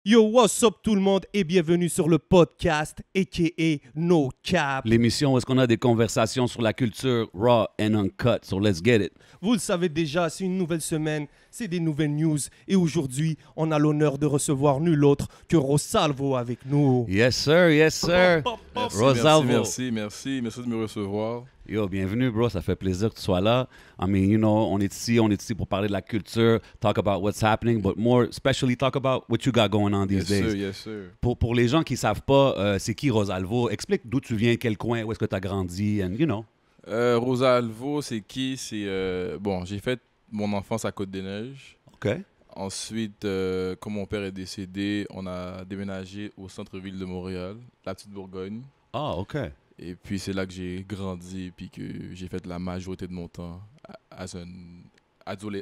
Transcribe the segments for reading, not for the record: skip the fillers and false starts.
Yo, what's up tout le monde et bienvenue sur le podcast a.k.a. No Cap. L'émission où est-ce qu'on a des conversations sur la culture raw and uncut. So let's get it. Vous le savez déjà, c'est une nouvelle semaine, c'est des nouvelles news et aujourd'hui, on a l'honneur de recevoir nul autre que Rosalvo avec nous. Yes sir, yes sir. Merci, Rosalvo. merci de me recevoir. Yo, bienvenue bro, ça fait plaisir que tu sois là. I mean, you know, on est ici pour parler de la culture, talk about what's happening, but more especially talk about what you got going on these days. Yes, sir. Pour les gens qui savent pas c'est qui Rosalvo, explique d'où tu viens, quel coin, où est-ce que tu as grandi, and you know. Rosalvo, c'est qui? Bon, j'ai fait mon enfance à Côte-des-Neiges. OK. Ensuite, quand mon père est décédé, on a déménagé au centre-ville de Montréal, la petite Bourgogne. Ah, OK. Et puis c'est là que j'ai grandi, puis que j'ai fait la majorité de mon temps as un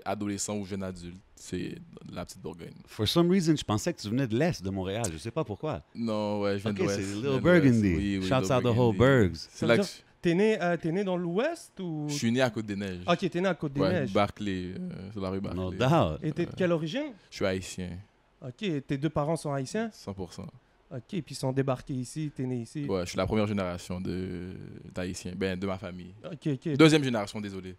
adolescent ou jeune adulte. C'est la petite Bourgogne. For some reason, je pensais que tu venais de l'Est de Montréal. Je sais pas pourquoi. Non, ouais, je viens OK, de l'Ouest. c'est Je Little viens de l'Ouest. Burgundy. Oui, Shouts Little out the whole Burgundy. Burgs. C'est là que T'es né dans l'Ouest ou... je suis né à Côte-des-Neiges. Ok, t'es né à Côte-des-Neiges. Ouais, Barclay, sur la rue Barclay. No doubt. Et t'es de quelle origine? Je suis haïtien, Ok, tes deux parents sont haïtiens? 100%. Ok, puis ils sont débarqués ici, t'es né ici. Ouais, je suis la première génération d'haïtiens, de ma famille. Ok. Deuxième génération, désolé.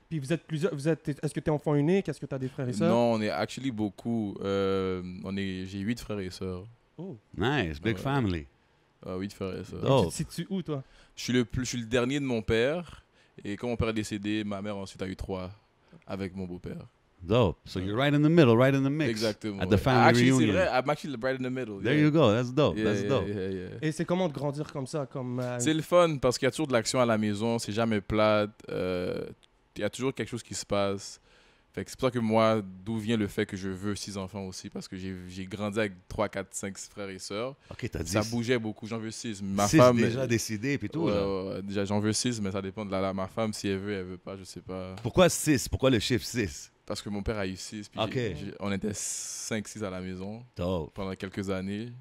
Puis vous êtes plusieurs, est-ce que t'es enfant unique? Est-ce que t'as des frères et sœurs? Non, on est actually beaucoup. J'ai 8 frères et sœurs. Oh. Nice, big Ouais. family. 8 frères et sœurs. Oh. Tu te situes où, toi? Je suis le dernier de mon père. Et quand mon père est décédé, ma mère ensuite a eu 3 avec mon beau-père. Dope. So you're right in the middle, right in the mix. Exactement. At the ouais. family Actually, c'est reunion. vrai, I'm actually right in the middle. There yeah. you go. That's dope. Yeah, That's yeah, dope. yeah. Et c'est comment de grandir comme ça? C'est le fun parce qu'il y a toujours de l'action à la maison, c'est jamais plate. Il y a toujours quelque chose qui se passe. Fait que c'est pour ça que moi, d'où vient le fait que je veux 6 enfants aussi, parce que j'ai grandi avec 3, 4, 5 frères et sœurs. OK, t'as dit Ça bougeait beaucoup, j'en veux 6. Ma six femme. déjà décidé puis tout. Là. Ouais, déjà, j'en veux 6, mais ça dépend de ma femme, si elle veut pas, je sais pas. Pourquoi 6? Pourquoi le chiffre 6? Parce que mon père a eu 6, puis Ok. on était 5, 6 à la maison Dope. pendant quelques années.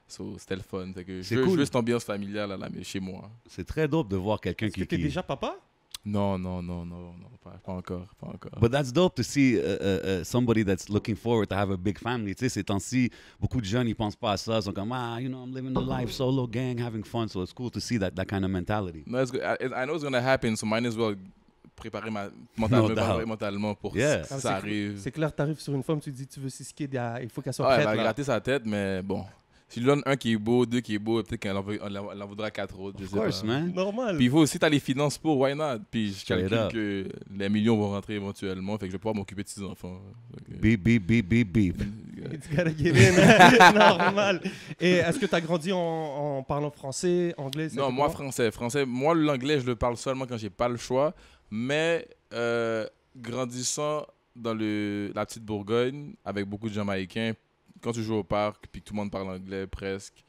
So, c'était le fun. Fait que C'est je cool. veux cette ambiance familiale chez moi. C'est très dope de voir quelqu'un Est-ce que t'es qui... déjà papa? Non, pas encore. But that's dope to see somebody that's looking forward to have a big family. Tu sais, ces temps-ci, beaucoup de jeunes, ils pensent pas à ça. Ils sont comme, you know, I'm living the life, solo gang, having fun. So it's cool to see that kind of mentality. No, I know it's gonna happen, so might as well préparer mentalement pour Yeah. que ça arrive. C'est clair, t'arrives sur une femme, tu te dis tu veux 6 kids, il faut qu'elle soit Ouais, elle prête. va là. gratter sa tête, mais bon. Si je lui donne un qui est beau, 2 qui est beau, peut-être qu'elle en voudra 4 autres. Je Of sais course, pas. man. Normal. Puis il faut aussi, t'as les finances pour, why not? Puis je Straight calcule up. que les millions vont rentrer éventuellement, fait que je vais pouvoir m'occuper de 6 enfants. Beep, beep, beep, beep, beep. It's gotta get in. Normal. Et est-ce que tu as grandi en parlant français, anglais? Non, moi, français. Moi, l'anglais, je le parle seulement quand j'ai pas le choix. Mais grandissant dans la petite Bourgogne, avec beaucoup de Jamaïcains, quand tu joues au parc puis que tout le monde parle anglais presque,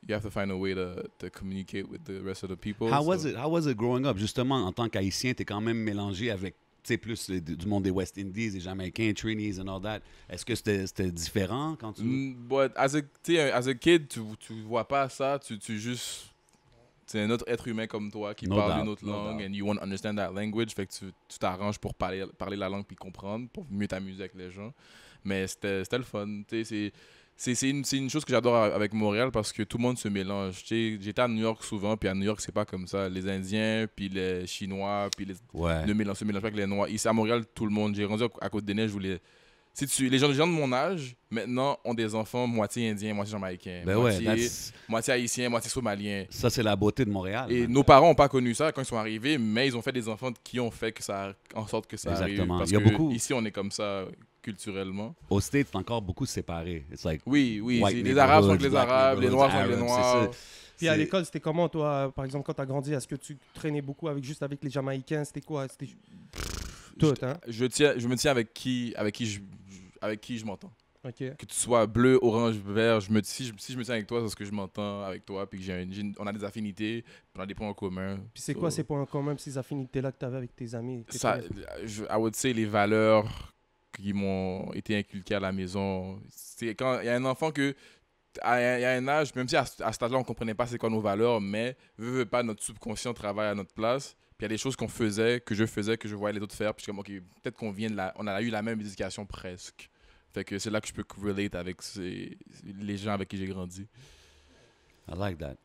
you have to find a way to communicate with the rest of the people. How was it growing up? Justement, en tant qu'Haïtien, t'es quand même mélangé avec, tu sais, plus du monde des West Indies, des Jamaïcains, Trinis and all that. Est-ce que c'était différent quand tu... But as a kid, tu vois pas ça, tu juste... C'est un autre être humain comme toi qui No parle doubt, une autre no langue doubt. and you want to understand that language. Fait que tu t'arranges pour parler la langue puis comprendre, pour mieux t'amuser avec les gens. Mais c'était le fun. C'est une chose que j'adore avec Montréal parce que tout le monde se mélange. J'étais à New York souvent, puis à New York, c'est pas comme ça. Les Indiens, puis les Chinois, puis Ouais. se mélangent pas avec les Noirs. Ici à Montréal, tout le monde. J'ai grandi à Côte-des-Neiges où les gens de mon âge, maintenant, ont des enfants moitié indiens, moitié jamaïcains, Ben ouais, moitié haïtiens, moitié somaliens. ça, c'est la beauté de Montréal. Et man. nos parents n'ont pas connu ça quand ils sont arrivés, mais ils ont fait des enfants qui ont fait en sorte que ça Exactement. arrive. Parce Il y a que beaucoup- ici, on est comme ça culturellement. Aux States, c'est encore beaucoup séparé. It's like... Oui, White les Arabes sont avec les neighborhoods, black Arabes, les Noirs sont avec les neighborhoods, Noirs. c'est ça. Puis à C'est- l'école, c'était comment, toi, par exemple, quand tu as grandi? Est-ce que tu traînais beaucoup juste avec les Jamaïcains? C'était quoi? C'était tout, hein? Je me tiens avec qui je m'entends. OK. Que tu sois bleu, orange, vert, si je me tiens avec toi, c'est parce que je m'entends avec toi, puis que on a des affinités, puis on a des points en commun. Puis c'est quoi ces points communs, ces affinités-là que tu avais avec tes amis? Ça, I would say les valeurs qui m'ont été inculquées à la maison. C'est quand il y a un enfant il y a un âge, même si à cet âge-là, on ne comprenait pas c'est quoi nos valeurs, mais veut pas, notre subconscient travaille à notre place. Puis il y a des choses que je faisais, que je voyais les autres faire. Puis je suis comme, OK, peut-être on a eu la même éducation presque. Fait que c'est là que je peux relate avec les gens avec qui j'ai grandi. I like that.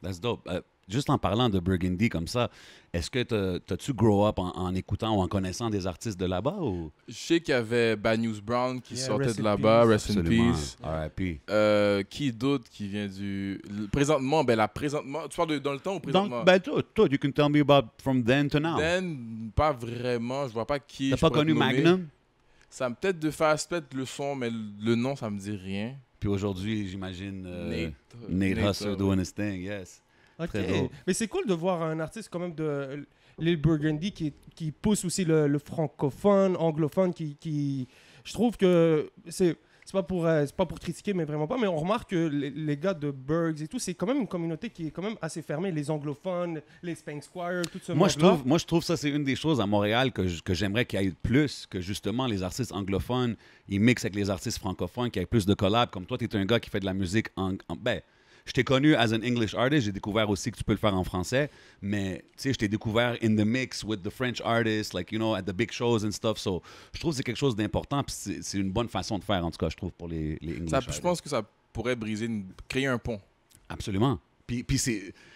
That's dope. Juste en parlant de Burgundy comme ça, est-ce que t'as-tu grow up en écoutant ou en connaissant des artistes de là-bas ou? Je sais qu'il y avait Bad News Brown qui sortait rest de in là-bas, peace. Rest in Absolument. Peace. R.I.P. Qui d'autre qui vient du... Présentement, présentement... Tu parles dans le temps ou présentement? Donc, ben toi, you can tell me about from then to now. Dan, pas vraiment. Je vois pas qui T'as je pas pourrais connu te nommer. Magnum? Ça me peut-être de faire peut-être le son, mais le nom, ça me dit rien. Puis aujourd'hui, j'imagine Nate Husser ouais. doing his thing, yes. Ok. Très drôle. Mais c'est cool de voir un artiste quand même de Lil Burgundy qui pousse aussi le francophone, anglophone, qui je trouve que c'est pas pour critiquer, mais vraiment pas. Mais on remarque que les gars de Burgs et tout, c'est quand même une communauté qui est quand même assez fermée. Les anglophones, les Spank Squire, tout ce monde-là. Moi, je trouve ça, c'est une des choses à Montréal que j'aimerais qu'il y ait plus, que justement les artistes anglophones, ils mixent avec les artistes francophones, qu'il y ait plus de collabs. Comme toi, tu es un gars qui fait de la musique ben, je t'ai connu as an English artist, j'ai découvert aussi que tu peux le faire en français, mais tu sais, je t'ai découvert in the mix with the French artists, like, you know, at the big shows and stuff. So, je trouve que c'est quelque chose d'important, puis c'est une bonne façon de faire, en tout cas, je trouve, pour les English artists. Je pense que ça pourrait créer un pont. Absolument. Puis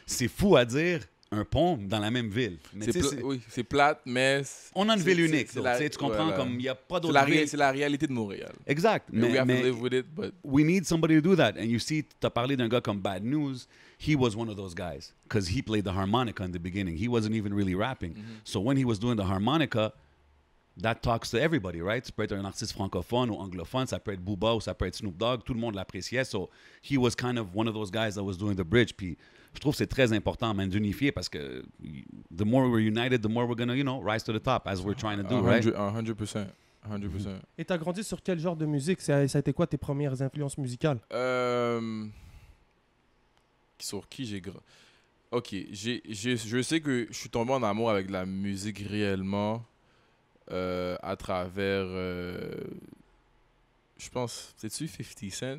c'est fou à dire, un pont dans la même ville. Mais tu sais, Oui, c'est plate, mais... on a une ville unique, c'est donc, la- tu sais, tu comprends, voilà. comme il n'y a pas d'autre ville. C'est la réalité de Montréal. Exact. We have to Mais live with it, but... we need somebody to do that. And you see, tu as parlé d'un gars comme Bad News. He was one of those guys because he played the harmonica in the beginning. He wasn't even really rapping. So when he was doing the harmonica, that talks to everybody, right? Ça peut être un artiste francophone ou anglophone, ça peut être Booba ou ça peut être Snoop Dogg. Tout le monde l'appréciait. So he was kind of one of those guys that was doing the bridge. Puis je trouve que c'est très important, man, d'unifier parce que the more we're united, the more we're going to, you know, rise to the top as we're trying to do, right? 100%. 100%. Et t'as grandi sur quel genre de musique? Ça a été quoi tes premières influences musicales? Sur qui j'ai grandi? Ok, je sais que je suis tombé en amour avec la musique réellement à travers, je pense, c'est-tu 50 Cent?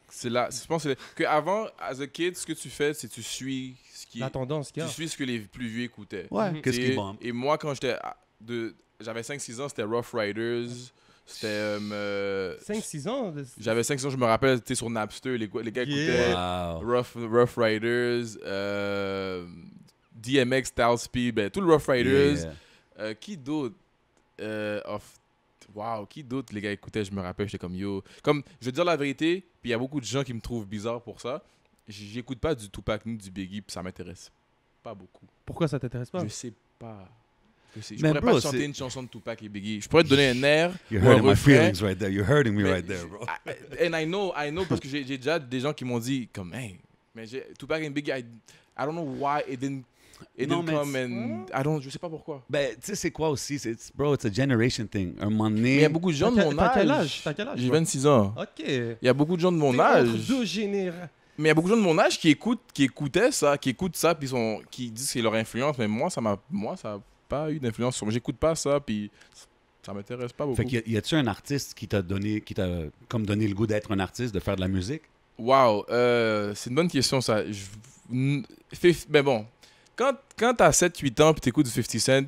C'est là, je pense que avant, as a kid, ce que tu fais, c'est tu suis ce qui, La tendance qu'il y a. tu suis ce que les plus vieux écoutaient. Ouais, qu'est-ce qui bombe? Et moi, quand j'avais 5-6 ans, c'était Rough Riders. C'était. 5-6 ans? J'avais 5 ans, je me rappelle, tu sais, sur Napster, les gars écoutaient Wow. Rough Riders, DMX, Styles P, ben, tout le Rough Riders. Yeah. Qui d'autre Wow, qui d'autre les gars écoutaient? Je me rappelle, j'étais comme yo. Comme, je vais te dire la vérité, puis il y a beaucoup de gens qui me trouvent bizarre pour ça. J'écoute pas du Tupac ni du Biggie, puis ça m'intéresse pas beaucoup. Pourquoi ça t'intéresse pas? Je sais pas. Je Mais pourrais bro, pas te chanter une chanson de Tupac et Biggie. Je pourrais te donner un air. You're ou un hurting my refrain, feelings right there. You're hurting me mais right there, bro. And I know, parce que j'ai déjà des gens qui m'ont dit, comme, hey, mais Tupac and Biggie, I don't know why it didn't Non, mais come and... je sais pas pourquoi. Ben, tu sais, c'est quoi aussi? Bro, it's a generation thing. Un moment donné... Mais il y a beaucoup de gens de mon T'as quel âge. âge? T'as quel âge? J'ai toi? 26 ans. Ok. Il y a beaucoup de gens de mon T'es âge. entre deux générations. Mais il y a beaucoup de gens de mon âge qui écoutent ça, puis qui disent que c'est leur influence. Mais moi, ça n'a pas eu d'influence sur moi. J'écoute pas ça, puis ça m'intéresse pas beaucoup. Fait que y a-tu un artiste qui t'a comme donné le goût d'être un artiste, de faire de la musique? Wow, c'est une bonne question, ça. Mais bon, quand t'as 7-8 ans puis t'écoutes du 50 Cent,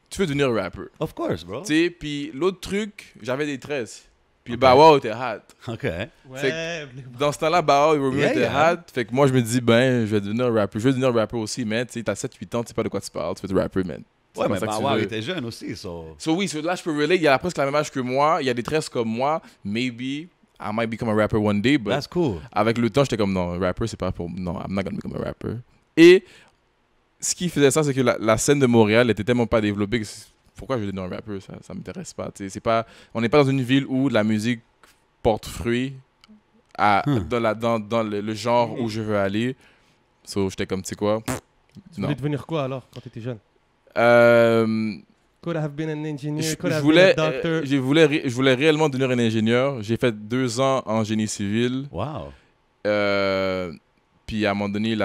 tu veux devenir un rapper. Of course, bro. Tu sais, puis l'autre truc, j'avais des 13. Puis Ok. Bow Wow était hot. OK. Ouais. Dans ce temps-là, Bow Wow et Romeo Yeah, étaient yeah. hot. Fait que moi, je me dis, ben, je vais devenir un rapper. Je veux devenir un rapper aussi, mais tu sais, t'as 7-8 ans, tu sais pas de quoi tu parles, tu veux être rapper, man. C'est Ouais, pas mais ça que bah, tu wow, veux. il était jeune aussi, so... Oui, là, je peux relate. Il a presque la même âge que moi. Il y a des 13 comme moi. Maybe I might become a rapper one day, but That's cool. avec le temps, j'étais comme, non, un rapper, c'est pas pour... Non, I'm not gonna become a rapper. Et ce qui faisait ça, c'est que la scène de Montréal était tellement pas développée que pourquoi je vais devenir un rapper? Ça m'intéresse pas. C'est pas. On n'est pas dans une ville où la musique porte fruit dans le genre où je veux aller. So, j'étais comme, tu sais quoi? Tu Non. voulais devenir quoi alors quand t'étais jeune? Could have been an engineer, could have been a doctor. Je voulais réellement devenir un ingénieur. J'ai fait 2 ans en génie civil. Wow. Puis à un moment donné,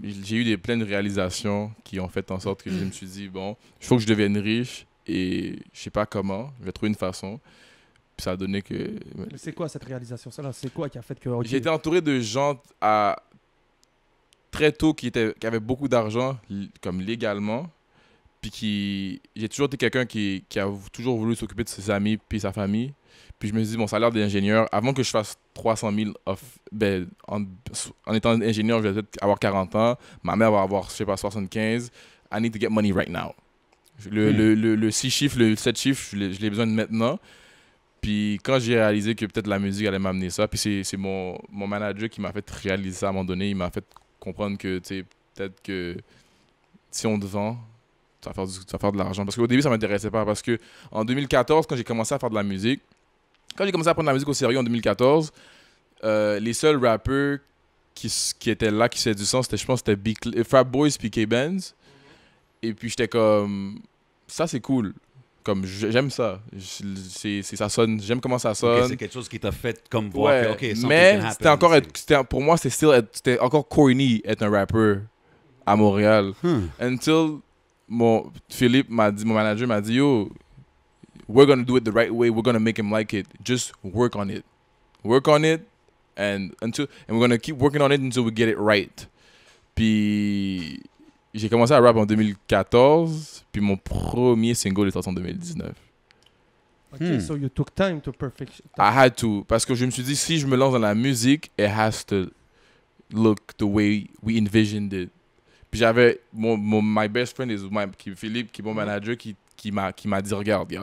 j'ai eu plein de réalisations qui ont fait en sorte que je me suis dit, bon, il faut que je devienne riche et je sais pas comment, je vais trouver une façon. Puis ça a donné que... C'est quoi cette réalisation? Ça, là, c'est quoi qui a fait que... ok, J'ai été entouré de gens très tôt qui avaient beaucoup d'argent, comme légalement. Puis j'ai toujours été quelqu'un qui a toujours voulu s'occuper de ses amis puis sa famille. Puis je me suis dit, mon salaire d'ingénieur, avant que je fasse 300 000 en étant ingénieur, je vais peut-être avoir 40 ans. Ma mère va avoir, je sais pas, 75. I need to get money right now. Le 6 chiffres, le 7 chiffres, je l'ai besoin de maintenant. Puis quand j'ai réalisé que peut-être la musique allait m'amener ça, puis c'est mon manager qui m'a fait réaliser ça à un moment donné. Il m'a fait comprendre que, tu sais, peut-être que si on te vend, tu vas faire de l'argent. Parce qu'au début, ça ne m'intéressait pas. Parce que en 2014, quand j'ai commencé à faire de la musique, quand j'ai commencé à prendre la musique au sérieux en 2014, les seuls rappeurs qui étaient là, qui faisaient du sens, je pense que c'était Fat Boys puis K-Benz. Et puis j'étais comme, ça c'est cool. Comme, j'aime ça. Ça sonne, j'aime comment ça sonne. Okay, c'est quelque chose qui t'a fait comme voir ouais, que, OK, something mais can c'était happen encore, ici. pour moi, c'était encore corny être un rappeur à Montréal. Until mon manager m'a dit, yo, we're gonna do it the right way. We're gonna make him like it. Just work on it. Work on it, and we're gonna keep working on it until we get it right. Puis j'ai commencé à rap en 2014, puis mon premier single est sorti en 2019. Ok, so you took time to perfection. I had to, parce que je me suis dit, si je me lance dans la musique, it has to look the way we envisioned it. Puis j'avais my best friend Philippe, qui est mon manager, qui m'a dit, regarde.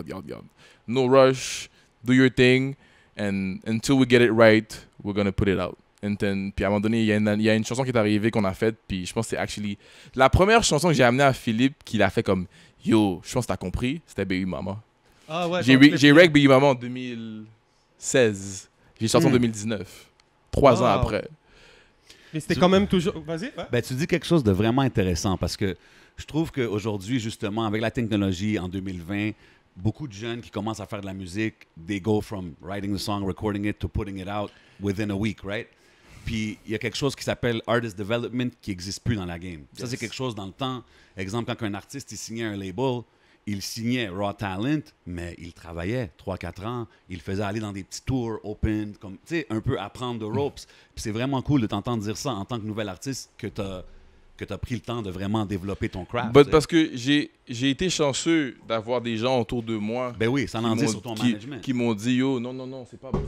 No rush, do your thing, and until we get it right, we're gonna put it out. Puis à un moment donné, il y a une chanson qui est arrivée qu'on a faite, puis je pense que c'est actually... La première chanson que j'ai amenée à Philippe, qu'il a fait comme, yo, je pense que t'as compris, c'était Baby Mama. Ah ouais, J'ai rec Baby Mama en 2016. J'ai sorti en 2019. 3 ans après. Mais c'était quand même toujours... Vas-y, ouais. Ben, tu dis quelque chose de vraiment intéressant parce que je trouve qu'aujourd'hui, justement, avec la technologie en 2020, beaucoup de jeunes qui commencent à faire de la musique, they go from writing the song, recording it, to putting it out within a week, right? Puis il y a quelque chose qui s'appelle artist development qui n'existe plus dans la game. Ça, c'est quelque chose dans le temps. Exemple, quand un artiste il signait un label, il signait Raw Talent, mais il travaillait 3-4 ans. Il faisait aller dans des petits tours open, comme, tu sais, un peu apprendre de ropes. Puis c'est vraiment cool de t'entendre dire ça en tant que nouvel artiste, que tu as pris le temps de vraiment développer ton craft. Parce que j'ai été chanceux d'avoir des gens autour de moi. Ben oui, ça en dit sur ton management. Qui m'ont dit, yo, non, c'est pas bon.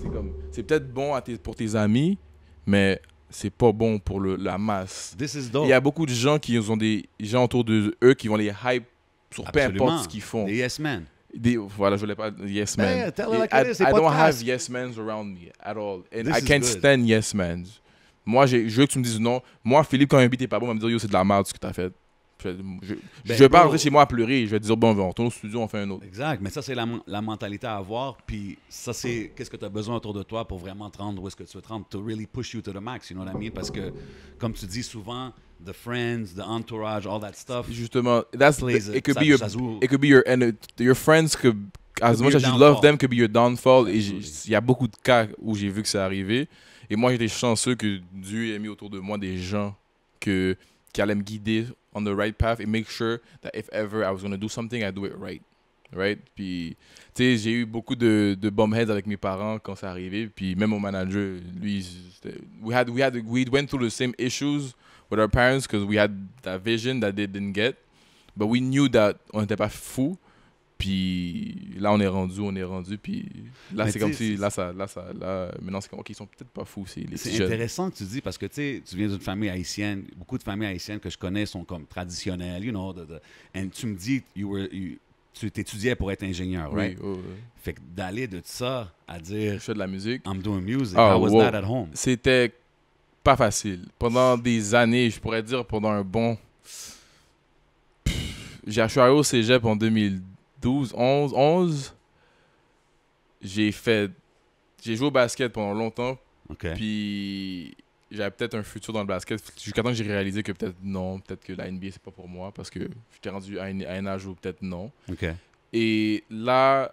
C'est peut-être bon pour tes amis, mais c'est pas bon pour la masse. This is dope. Il y a beaucoup de gens qui ont des gens autour de eux qui vont les hype sur peu importe ce qu'ils font. Des yes men. Voilà, je voulais pas yes men. Ben, tell it like it is, I don't podcast. have yes men around me at all. And This I is can't good. stand yes men. Moi, je veux que tu me dises non. Moi, Philippe, quand un beat est pas bon, il va me dire, yo, c'est de la merde ce que t'as fait. Je vais pas rentrer chez moi à pleurer. Je vais te dire, bon, on retourne au studio, on fait un autre. Exact, mais ça, c'est la mentalité à avoir. Puis ça, c'est qu'est-ce que tu as besoin autour de toi pour vraiment te rendre où est-ce que tu veux te rendre, to really push you to the max, you know what I mean? Parce que, comme tu dis souvent, the friends, the entourage, all that stuff. Justement, it could be your friends could, as much as you love them, could be your downfall. Et il y a beaucoup de cas où j'ai vu que c'est arrivé. Et moi, j'étais chanceux que Dieu ait mis autour de moi des gens qui allaient me guider on the right path et make sure that if ever I was going to do something, I do it right. Right? Puis, tu sais, j'ai eu beaucoup de bumheads avec mes parents quand c'est arrivé. Puis, même mon manager, lui, we went through the same issues with our parents because we had that vision that they didn't get. But we knew that on n'était pas fous. Puis là, on est rendu. Puis là, c'est comme si, là, maintenant, c'est comme, OK, ils sont peut-être pas fous, les C'est jeunes. intéressant que tu dis parce que tu viens d'une famille haïtienne. Beaucoup de familles haïtiennes que je connais sont comme traditionnelles, you know. Et tu me dis, tu t'étudiais pour être ingénieur, right? Oui. Fait que d'aller de ça à dire, Je fais de la musique. I'm doing music, how was that at home? C'était pas facile. Pendant des années, je pourrais dire pendant un bon... Je suis arrivé au cégep en 2011. J'ai joué au basket pendant longtemps. Okay. Puis j'avais peut-être un futur dans le basket. Jusqu'à temps que j'ai réalisé que peut-être non, peut-être que la NBA c'est pas pour moi parce que j'étais rendu à un âge où peut-être non. Okay. Et là,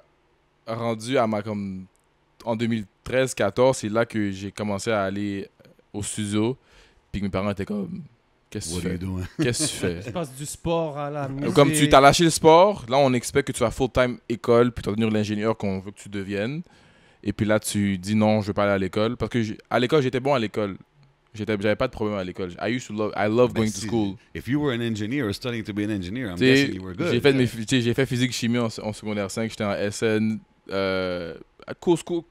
rendu à en 2013-14, c'est là que j'ai commencé à aller au studio. Puis mes parents étaient comme, qu'est-ce que tu fais? Qu'est-ce que tu fais? Tu passes du sport à la musique. Comme tu t'as lâché le sport, là on expecte que tu vas full-time école, puis tu vas devenir l'ingénieur qu'on veut que tu deviennes. Et puis là tu dis non, je veux pas aller à l'école. Parce que à l'école, j'étais bon à l'école. J'avais pas de problème à l'école. I love going to school. If you were an engineer or studying to be an engineer, I'm guessing you were good. J'ai fait physique chimie en secondaire 5, j'étais en SN. school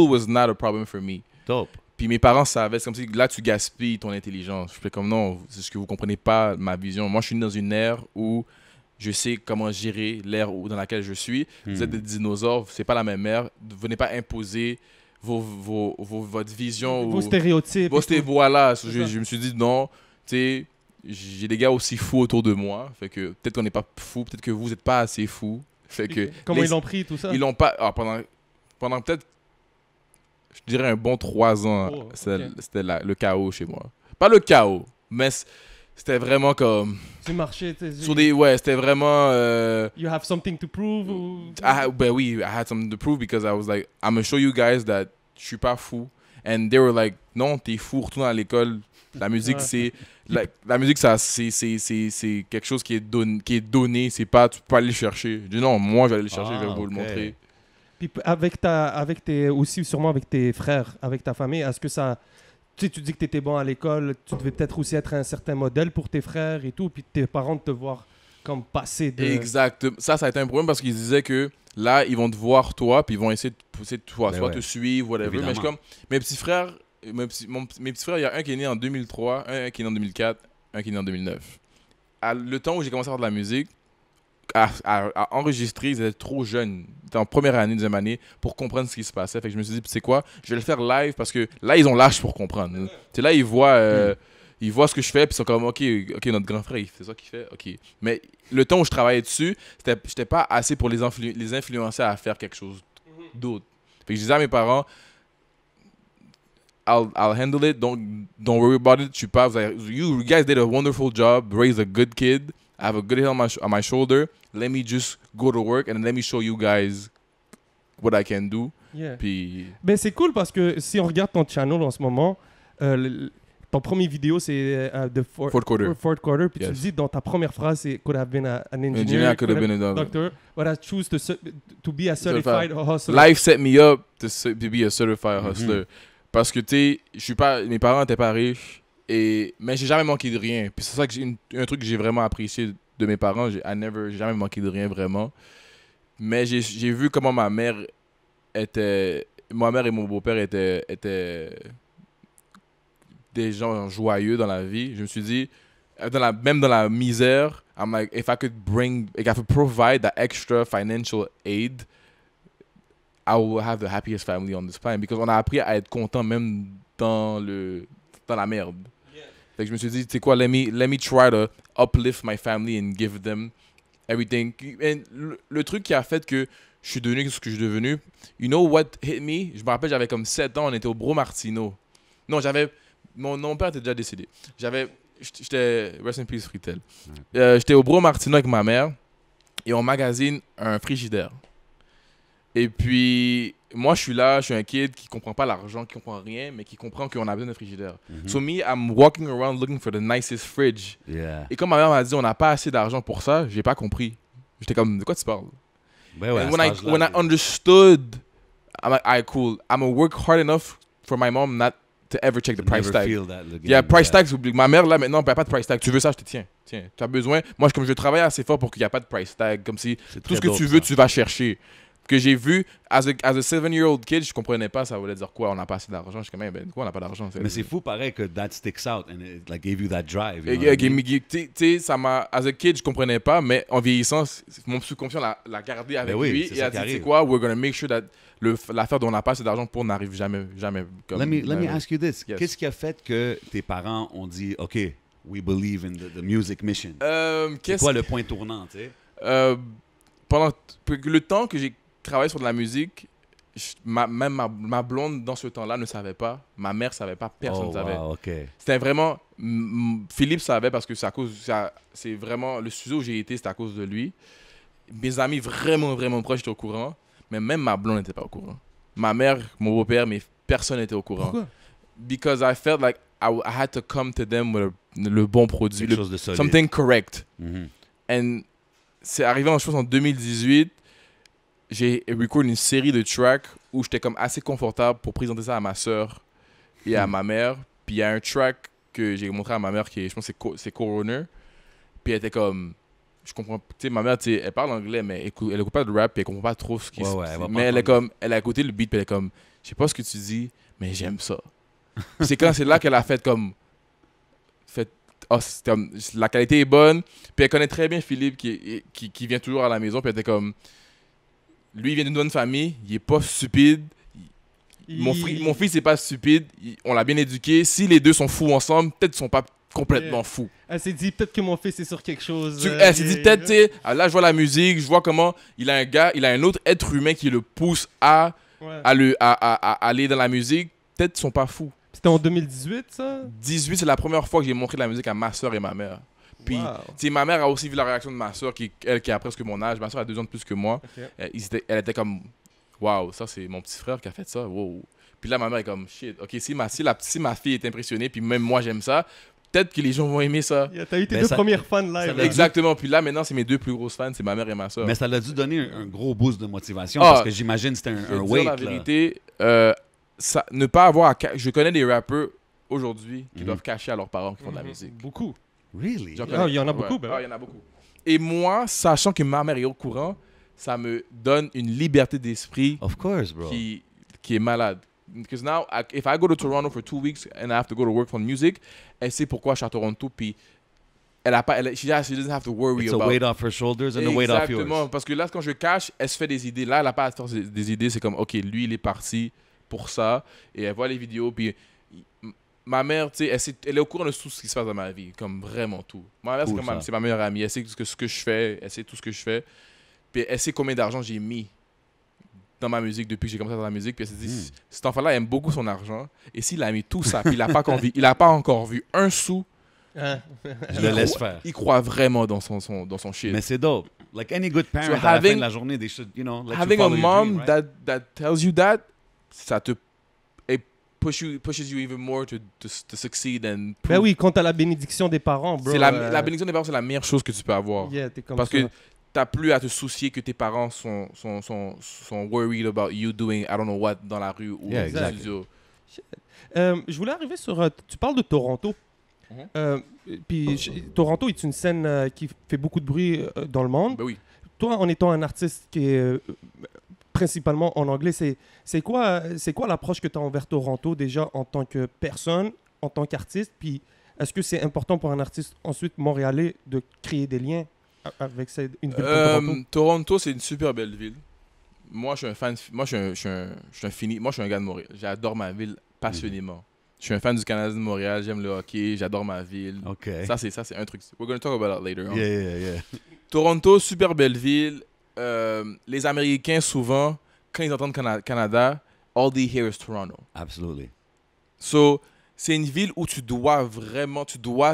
was not a problem for me. Dope. Puis mes parents savaient, c'est comme si là tu gaspilles ton intelligence. Je fais comme non, c'est ce que vous comprenez pas ma vision. Moi je suis né dans une ère où je sais comment gérer l'ère dans laquelle je suis. Vous êtes des dinosaures, c'est pas la même ère. Venez pas imposer votre vision. Vos stéréotypes. Voilà, je me suis dit non, tu sais, j'ai des gars aussi fous autour de moi. Fait que peut-être qu'on n'est pas fous, peut-être que vous n'êtes pas assez fous. Fait que comment ils l'ont pris, tout ça? Ils l'ont pas. Pendant peut-être, je dirais un bon 3 ans, c'était le chaos chez moi. Pas le chaos, mais c'était vraiment comme. Tu marchais, c'était vraiment. You have something to prove? Ben oui, I had something to prove because I was like, I'm gonna show you guys that je suis pas fou. And they were like, non, t'es fou, retourne à l'école. La musique, c'est. La musique, c'est quelque chose qui est donné, c'est pas. Tu peux pas aller le chercher. Je dis non, moi, je vais aller le chercher, je vais vous le montrer. Puis aussi sûrement avec tes frères, avec ta famille, est-ce que ça... Tu dis que tu étais bon à l'école, tu devais peut-être aussi être un certain modèle pour tes frères et tout, puis tes parents de te voir comme passer de... Exact. Ça a été un problème parce qu'ils disaient que là, ils vont te voir toi, puis ils vont essayer de pousser toi, soit te suivre, whatever. Mais je suis comme, mes petits frères, il y a un qui est né en 2003, un qui est né en 2004, un qui est né en 2009. Le temps où j'ai commencé à faire de la musique, à enregistrer, ils étaient trop jeunes. Ils étaient en première année, deuxième année, pour comprendre ce qui se passait. Fait que je me suis dit, c'est quoi, je vais le faire live parce que là, ils ont l'âge pour comprendre. C'est là, ils voient ce que je fais, puis ils sont comme, OK, notre grand frère, il fait ça qu'il fait, OK. Mais le temps où je travaillais dessus, j'étais pas assez pour les influencer à faire quelque chose d'autre. Fait que je disais à mes parents, I'll handle it, don't worry about it. You guys did a wonderful job, raised a good kid. I have a good head on my shoulder. Let me just go to work and let me show you guys what I can do. Yeah. Puis... Ben, c'est cool parce que si on regarde ton channel en ce moment, ton premier vidéo c'est The Fourth Quarter. Puis tu le dis dans ta première phrase, c'est could have been an engineer, could have been a doctor. But I choose to be a certified hustler. Life set me up to be a certified hustler. Parce que tu sais, mes parents n'étaient pas riches. Mais j'ai jamais manqué de rien. Puis c'est ça que un truc que j'ai vraiment apprécié de mes parents. J'ai jamais manqué de rien vraiment. Mais j'ai vu comment ma mère et mon beau-père étaient des gens joyeux dans la vie. Je me suis dit, même dans la misère, I'm like, if I could provide that extra financial aid, I will have the happiest family on this planet. Because on a appris à être content même dans la merde. Fait que je me suis dit, tu sais quoi, let me try to uplift my family and give them everything. Et le truc qui a fait que je suis devenu ce que je suis devenu, you know what hit me? Je me rappelle, j'avais comme 7 ans, on était au Bro Martino. Non, mon père était déjà décédé. J'étais, rest in peace, Fritel. J'étais au Bro Martino avec ma mère et on magasine un frigidaire. Et puis, moi, je suis un kid qui comprend pas l'argent, qui comprend rien, mais qui comprend qu'on a besoin d'un frigidaire. So me, I'm walking around looking for the nicest fridge. Yeah. Et quand ma mère m'a dit, on n'a pas assez d'argent pour ça, j'ai pas compris. J'étais comme, de quoi tu parles? Ben ouais, And when I understood, I'm like, alright, cool. I'm gonna work hard enough for my mom not to ever check the price tag. Price tag, ma mère, là, maintenant, elle n'a pas de price tag. Tu veux ça, je te tiens. Tiens, tu as besoin. Moi, comme je travaille assez fort pour qu'il n'y ait pas de price tag, comme si tout ce que tu veux, tu vas chercher. Que j'ai vu, as a 7-year-old kid, je comprenais pas, ça voulait dire quoi, on n'a pas assez d'argent. Je suis comme, ben, quoi, on n'a pas d'argent. Mais c'est fou, pareil, que that sticks out and it like, gave you that drive. Tu sais, ça m'a, as a kid, je comprenais pas, mais en vieillissant, mon subconscient l'a gardé avec lui et a dit, tu sais quoi, we're gonna make sure that l'affaire dont on n'a pas assez d'argent pour n'arrive jamais. Comme, let me ask you this. Yes. Qu'est-ce qui a fait que tes parents ont dit, OK, we believe in the music mission? C'est quoi le point tournant, tu sais? Pendant le temps que j'ai travaillé sur de la musique, même ma blonde dans ce temps-là ne savait pas, ma mère savait pas, personne ne savait. Wow, okay. C'était vraiment, Philippe savait parce que c'est vraiment, le studio où j'ai été, c'est à cause de lui. Mes amis vraiment, vraiment proches étaient au courant, mais même ma blonde n'était pas au courant. Ma mère, mon beau-père, mais personne n'était au courant. Pourquoi? Because I felt like I had to come to them with le bon produit, quelque chose de solide. Something correct. Mm-hmm. And c'est arrivé, je pense, en 2018. J'ai recordé une série de tracks où j'étais comme assez confortable pour présenter ça à ma soeur et à ma mère. Puis il y a un track que j'ai montré à ma mère qui est, je pense, c'est Coroner. Puis elle était comme, je comprends. Tu sais, ma mère, tu sais, elle parle anglais, mais elle écoute pas de rap, puis elle comprend pas trop ce qui Ouais, se ouais, elle va pas mais elle est entendre. comme, elle a écouté le beat, puis elle est comme, je sais pas ce que tu dis, mais j'aime ça. Puis c'est quand c'est là qu'elle a fait comme, fait, oh, la qualité est bonne, puis elle connaît très bien Philippe qui vient toujours à la maison, puis elle était comme, lui, il vient d'une bonne famille, il est pas stupide. Mon fils n'est pas stupide, on l'a bien éduqué. Si les deux sont fous ensemble, peut-être qu'ils sont pas complètement fous. Elle s'est dit peut-être que mon fils est sur quelque chose. Elle s'est dit peut-être, tu sais, là je vois la musique, je vois comment il a un autre être humain qui le pousse à Ouais. à aller dans la musique. Peut-être qu'ils sont pas fous. C'était en 2018, ça? 18, c'est la première fois que j'ai montré de la musique à ma soeur et ma mère. Puis, Wow. tu sais, ma mère a aussi vu la réaction de ma soeur, elle qui a presque mon âge. Ma soeur a 2 ans de plus que moi. Ok. Elle était comme, waouh, ça c'est mon petit frère qui a fait ça. Wow. Puis là, ma mère est comme, shit, ok, si ma fille est impressionnée, puis même moi j'aime ça, peut-être que les gens vont aimer ça. Yeah, t'as eu tes Mais deux ça- premières fans live. ça là. l'a- Exactement. Puis là, maintenant, c'est mes 2 plus grosses fans, c'est ma mère et ma soeur. Mais ça l'a dû donner un gros boost de motivation Ah, parce que j'imagine que c'était Je un vais te dire weight. la Là. vérité, ne pas avoir je connais des rappeurs aujourd'hui qui Mhm. doivent cacher à leurs parents qui font de la Mhm. musique. Beaucoup. Really? J'en Ah, connais. il y en a Ouais. beaucoup, ben Ah, ouais. il y en a beaucoup. Et moi, sachant que ma mère est au courant, ça me donne une liberté d'esprit Of course, bro. qui est malade. Because now, if I go to Toronto for 2 weeks and I have to go to work for music, elle sait pourquoi je suis à Toronto, puis she doesn't have to worry It's a about. weight off her shoulders and a weight off Exactement, yours. parce que là, quand je cache, elle se fait des idées. Là, elle n'a pas à se faire des idées. C'est comme, OK, lui, il est parti pour ça. Et elle voit les vidéos. Puis ma mère, tu sais, elle est au courant de tout ce qui se passe dans ma vie. Comme vraiment tout. Ma mère, Cool, c'est comme ça. c'est ma meilleure amie. Elle sait ce que je fais. Elle sait tout ce que je fais. Puis elle sait combien d'argent j'ai mis dans ma musique depuis que j'ai commencé dans la musique. Puis elle s'est dit, cet enfant-là aime beaucoup son argent. Et s'il a mis tout ça, puis il n'a pas encore vu un sou, Hein? Je le laisse faire. il croit vraiment dans son shit. Mais c'est dope. Like any good parent, So à la fin having- de la journée, they should, you know, let you Having a follow your mom dream, right? that tells you that, ça te it pushes you even more to succeed and Ben oui, quand t'as la bénédiction des parents, bro. c'est la bénédiction des parents, c'est la meilleure chose que tu peux avoir. Yeah, t'es comme Parce ça. que t'as plus à te soucier que tes parents sont worried about you doing I don't know what dans la rue ou Yeah, au exactly. studio. Je voulais arriver sur. Tu parles de Toronto. Mhm. Puis Toronto est une scène qui fait beaucoup de bruit dans le monde. Ben oui. Toi, en étant un artiste qui est principalement en anglais, c'est quoi l'approche que tu as envers Toronto déjà en tant que personne, en tant qu'artiste? Puis est-ce que c'est important pour un artiste ensuite montréalais de créer des liens avec une ville comme Toronto? Toronto, c'est une super belle ville. Moi, je suis un fan. Moi, je suis un gars de Montréal. J'adore ma ville passionnément. Je suis un fan du Canadien de Montréal. J'aime le hockey. J'adore ma ville. OK. Ça, c'est un truc. We're going to talk about that later on. Yeah. Toronto, super belle ville. Les Américains, souvent, quand ils entendent Canada, all they hear is Toronto. Absolutely. So, c'est une ville où tu dois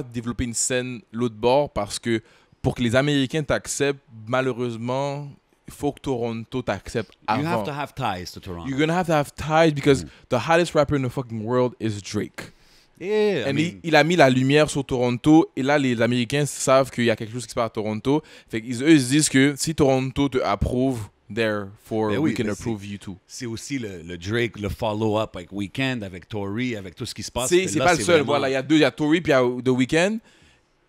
développer une scène l'autre bord parce que pour que les Américains t'acceptent, malheureusement, il faut que Toronto t'accepte You have avant. to have ties to Toronto. You're gonna have to have ties because the hottest rapper in the fucking world is Drake. Yeah, I And mean, il a mis la lumière sur Toronto et là, les Américains savent qu'il y a quelque chose qui se passe à Toronto. Fait eux, ils se disent que si Toronto te approuve, therefore, Ben oui, we can ben approve you too. c'est aussi le Drake, le follow-up avec Weeknd, avec Tory, avec tout ce qui se passe. C'est Là, pas le seul. vraiment- Voilà, il y a Tory puis il y a The Weeknd.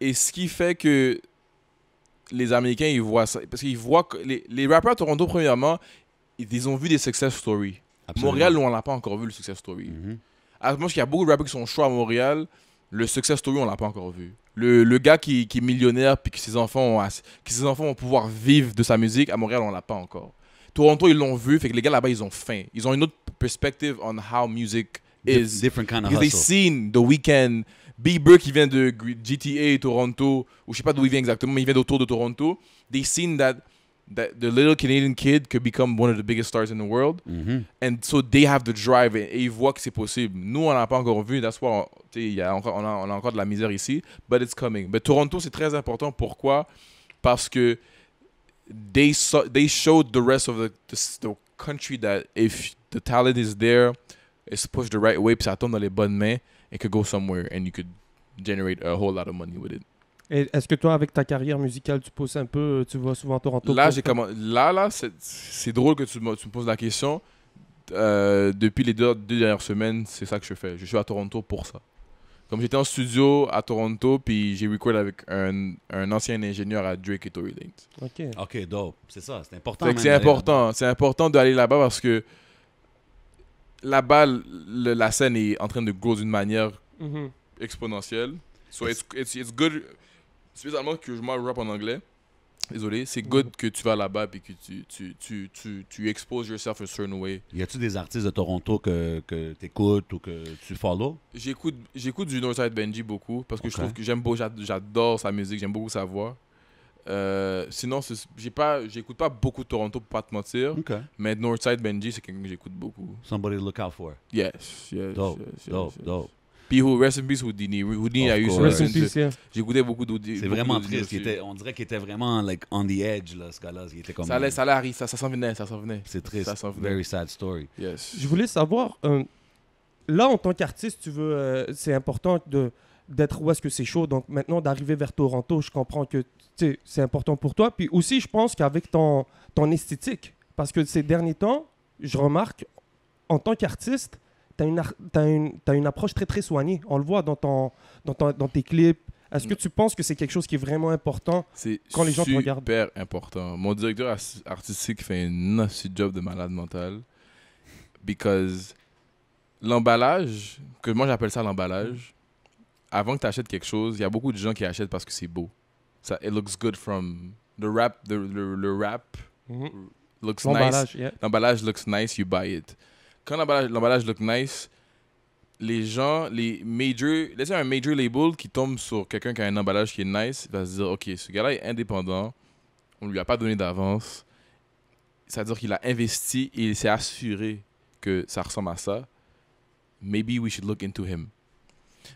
Et ce qui fait que les Américains, ils voient ça. Parce qu'ils voient que les rappeurs à Toronto, premièrement, ils ont vu des success stories. Absolument. Montréal, nous, on l'a pas encore vu, le success story. Mhm. Moi, je pense qu'il y a beaucoup de rappeurs qui sont chauds à Montréal. Le success story, on l'a pas encore vu. Le gars qui est millionnaire puis que ses enfants vont pouvoir vivre de sa musique, à Montréal, on l'a pas encore. Toronto, ils l'ont vu. Fait que les gars là-bas, ils ont faim. Ils ont une autre perspective on how music is. Different kind of Because they hustle. seen The Weeknd, Bieber qui vient de GTA Toronto, ou je sais pas d'où il vient exactement, mais il vient d'autour de Toronto. They seen that the little Canadian kid could become one of the biggest stars in the world. Mhm. And so they have the drive et ils voient que c'est possible. Nous, on n'a pas encore vu. That's why on a encore de la misère ici. But it's coming. Mais Toronto, c'est très important. Pourquoi? Parce que they showed the rest of the country that if the talent is there, it's pushed the right way, puis ça tombe dans les bonnes mains, it could go somewhere and you could generate a whole lot of money with it. Et est-ce que toi, avec ta carrière musicale, tu pousses un peu, tu vas souvent à Toronto? Là, pour- c'est drôle que tu me poses la question. Depuis les deux dernières semaines, c'est ça que je fais. Je suis à Toronto pour ça. Comme j'étais en studio à Toronto, puis j'ai record avec un ancien ingénieur à Drake et Tory Lanez. Ok. OK, dope. C'est ça, c'est important. Fait que man, c'est d'aller là-bas. important. C'est important d'aller là-bas parce que là-bas, la scène est en train de grow d'une manière Mhm. exponentielle. So it's good. Spécialement que moi, je rappe en anglais. Désolé, c'est good que tu vas là-bas et que tu exposes yourself a certain way. Y a-tu des artistes de Toronto que tu écoutes ou que tu follow? J'écoute du Northside Benji beaucoup parce que je Ok. trouve que j'adore sa musique, j'aime beaucoup sa voix. Sinon, j'écoute pas beaucoup de Toronto pour pas te mentir, OK. mais Northside Benji, c'est quelqu'un que j'écoute beaucoup. Somebody to look out for. Yes. Dope, dope, dope. Puis rest in peace Houdini. Houdini Of a eu course. ça. Rest in peace, yeah. J'écoutais beaucoup d'Houdini. C'est vraiment triste. On dirait qu'il était vraiment like on the edge, là, ce gars-là. Il était comme... Ça allait arriver, ça s'en venait. C'est triste. Ça s'en venait. Very sad story. Yes. Je voulais savoir, là, en tant qu'artiste, tu veux, c'est important d'être où est-ce que c'est chaud. Donc maintenant, d'arriver vers Toronto, je comprends que tu sais, c'est important pour toi. Puis aussi, je pense qu'avec ton esthétique, parce que ces derniers temps, je remarque, en tant qu'artiste, t'as une approche très, très soignée. On le voit dans tes clips. Est-ce que tu penses que c'est quelque chose qui est vraiment important? C'est Quand les gens te regardent. super important. Mon directeur artistique fait un assez job de malade mental. Because l'emballage, que moi j'appelle ça l'emballage, avant que tu achètes quelque chose, il y a beaucoup de gens qui achètent parce que c'est beau. Ça, it looks good from the rap, le rap Mhm. looks nice. L'emballage, yeah. L'emballage looks nice, you buy it. Quand l'emballage look nice, les gens, laissez un major label qui tombe sur quelqu'un qui a un emballage qui est nice, il va se dire, OK, ce gars-là est indépendant, on lui a pas donné d'avance, c'est-à-dire qu'il a investi et il s'est assuré que ça ressemble à ça, maybe we should look into him.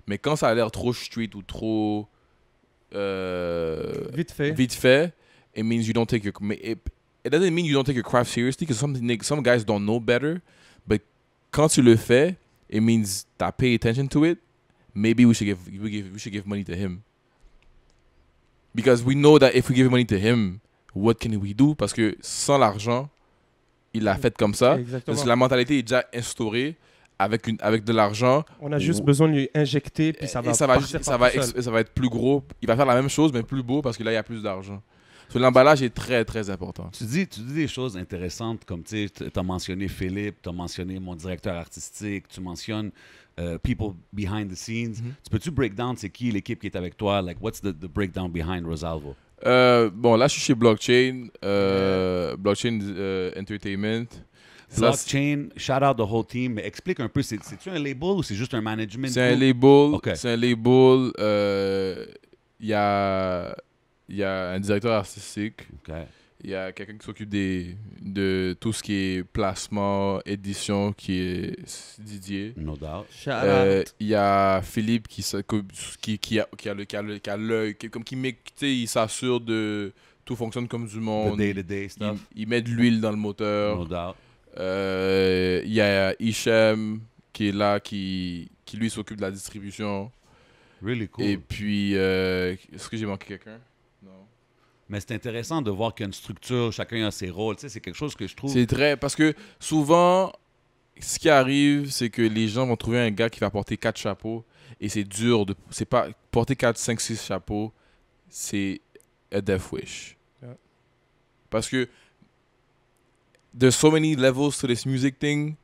Mais quand ça a l'air trop street ou trop Vite fait. vite fait, it means you don't take your it doesn't mean you don't take your craft seriously because some guys don't know better, but quand tu le fais, it means that pay attention to it. Maybe we should give money to him. Because we know that if we give money to him, what can we do? Parce que sans l'argent, il l'a fait comme ça. Exactement. Parce que la mentalité est déjà instaurée avec de l'argent. On a juste besoin de lui injecter, puis ça va Et ça va, partir ça par va, tout seul. ça va être plus gros. Il va faire la même chose, mais plus beau parce que là, il y a plus d'argent. So, l'emballage est très, très important. Tu dis des choses intéressantes comme, tu sais, tu as mentionné Philippe, tu as mentionné mon directeur artistique, tu mentionnes people behind the scenes. Tu peux-tu break down, c'est qui l'équipe qui est avec toi? Like, what's the breakdown behind Rosalvo? Bon, là, je suis chez Blockchain. Blockchain Entertainment. Ça, Blockchain, shout out the whole team, mais explique un peu, c'est-tu un label ou c'est juste un management? c'est un group? label. Ok. C'est un label. Il y a un directeur artistique. Ok. Il y a quelqu'un qui s'occupe de tout ce qui est placement, édition, qui est Didier. No doubt. Shout out. Il y a Philippe qui a l'œil, il s'assure de tout fonctionne comme du The monde. day-to-day stuff. Il met de l'huile dans le moteur. No doubt. Il y a Hichem qui est là, qui lui s'occupe de la distribution. Really cool. Et puis, est-ce que j'ai manqué quelqu'un? Non. Mais c'est intéressant de voir qu'il y a une structure, chacun a ses rôles. Tu sais, c'est quelque chose que je trouve... C'est très... Parce que souvent, ce qui arrive, c'est que les gens vont trouver un gars qui va porter 4 chapeaux et c'est dur de... C'est pas... Porter 4, 5, 6 chapeaux, c'est a death wish. Yeah. Parce que there's so many levels to this music thing,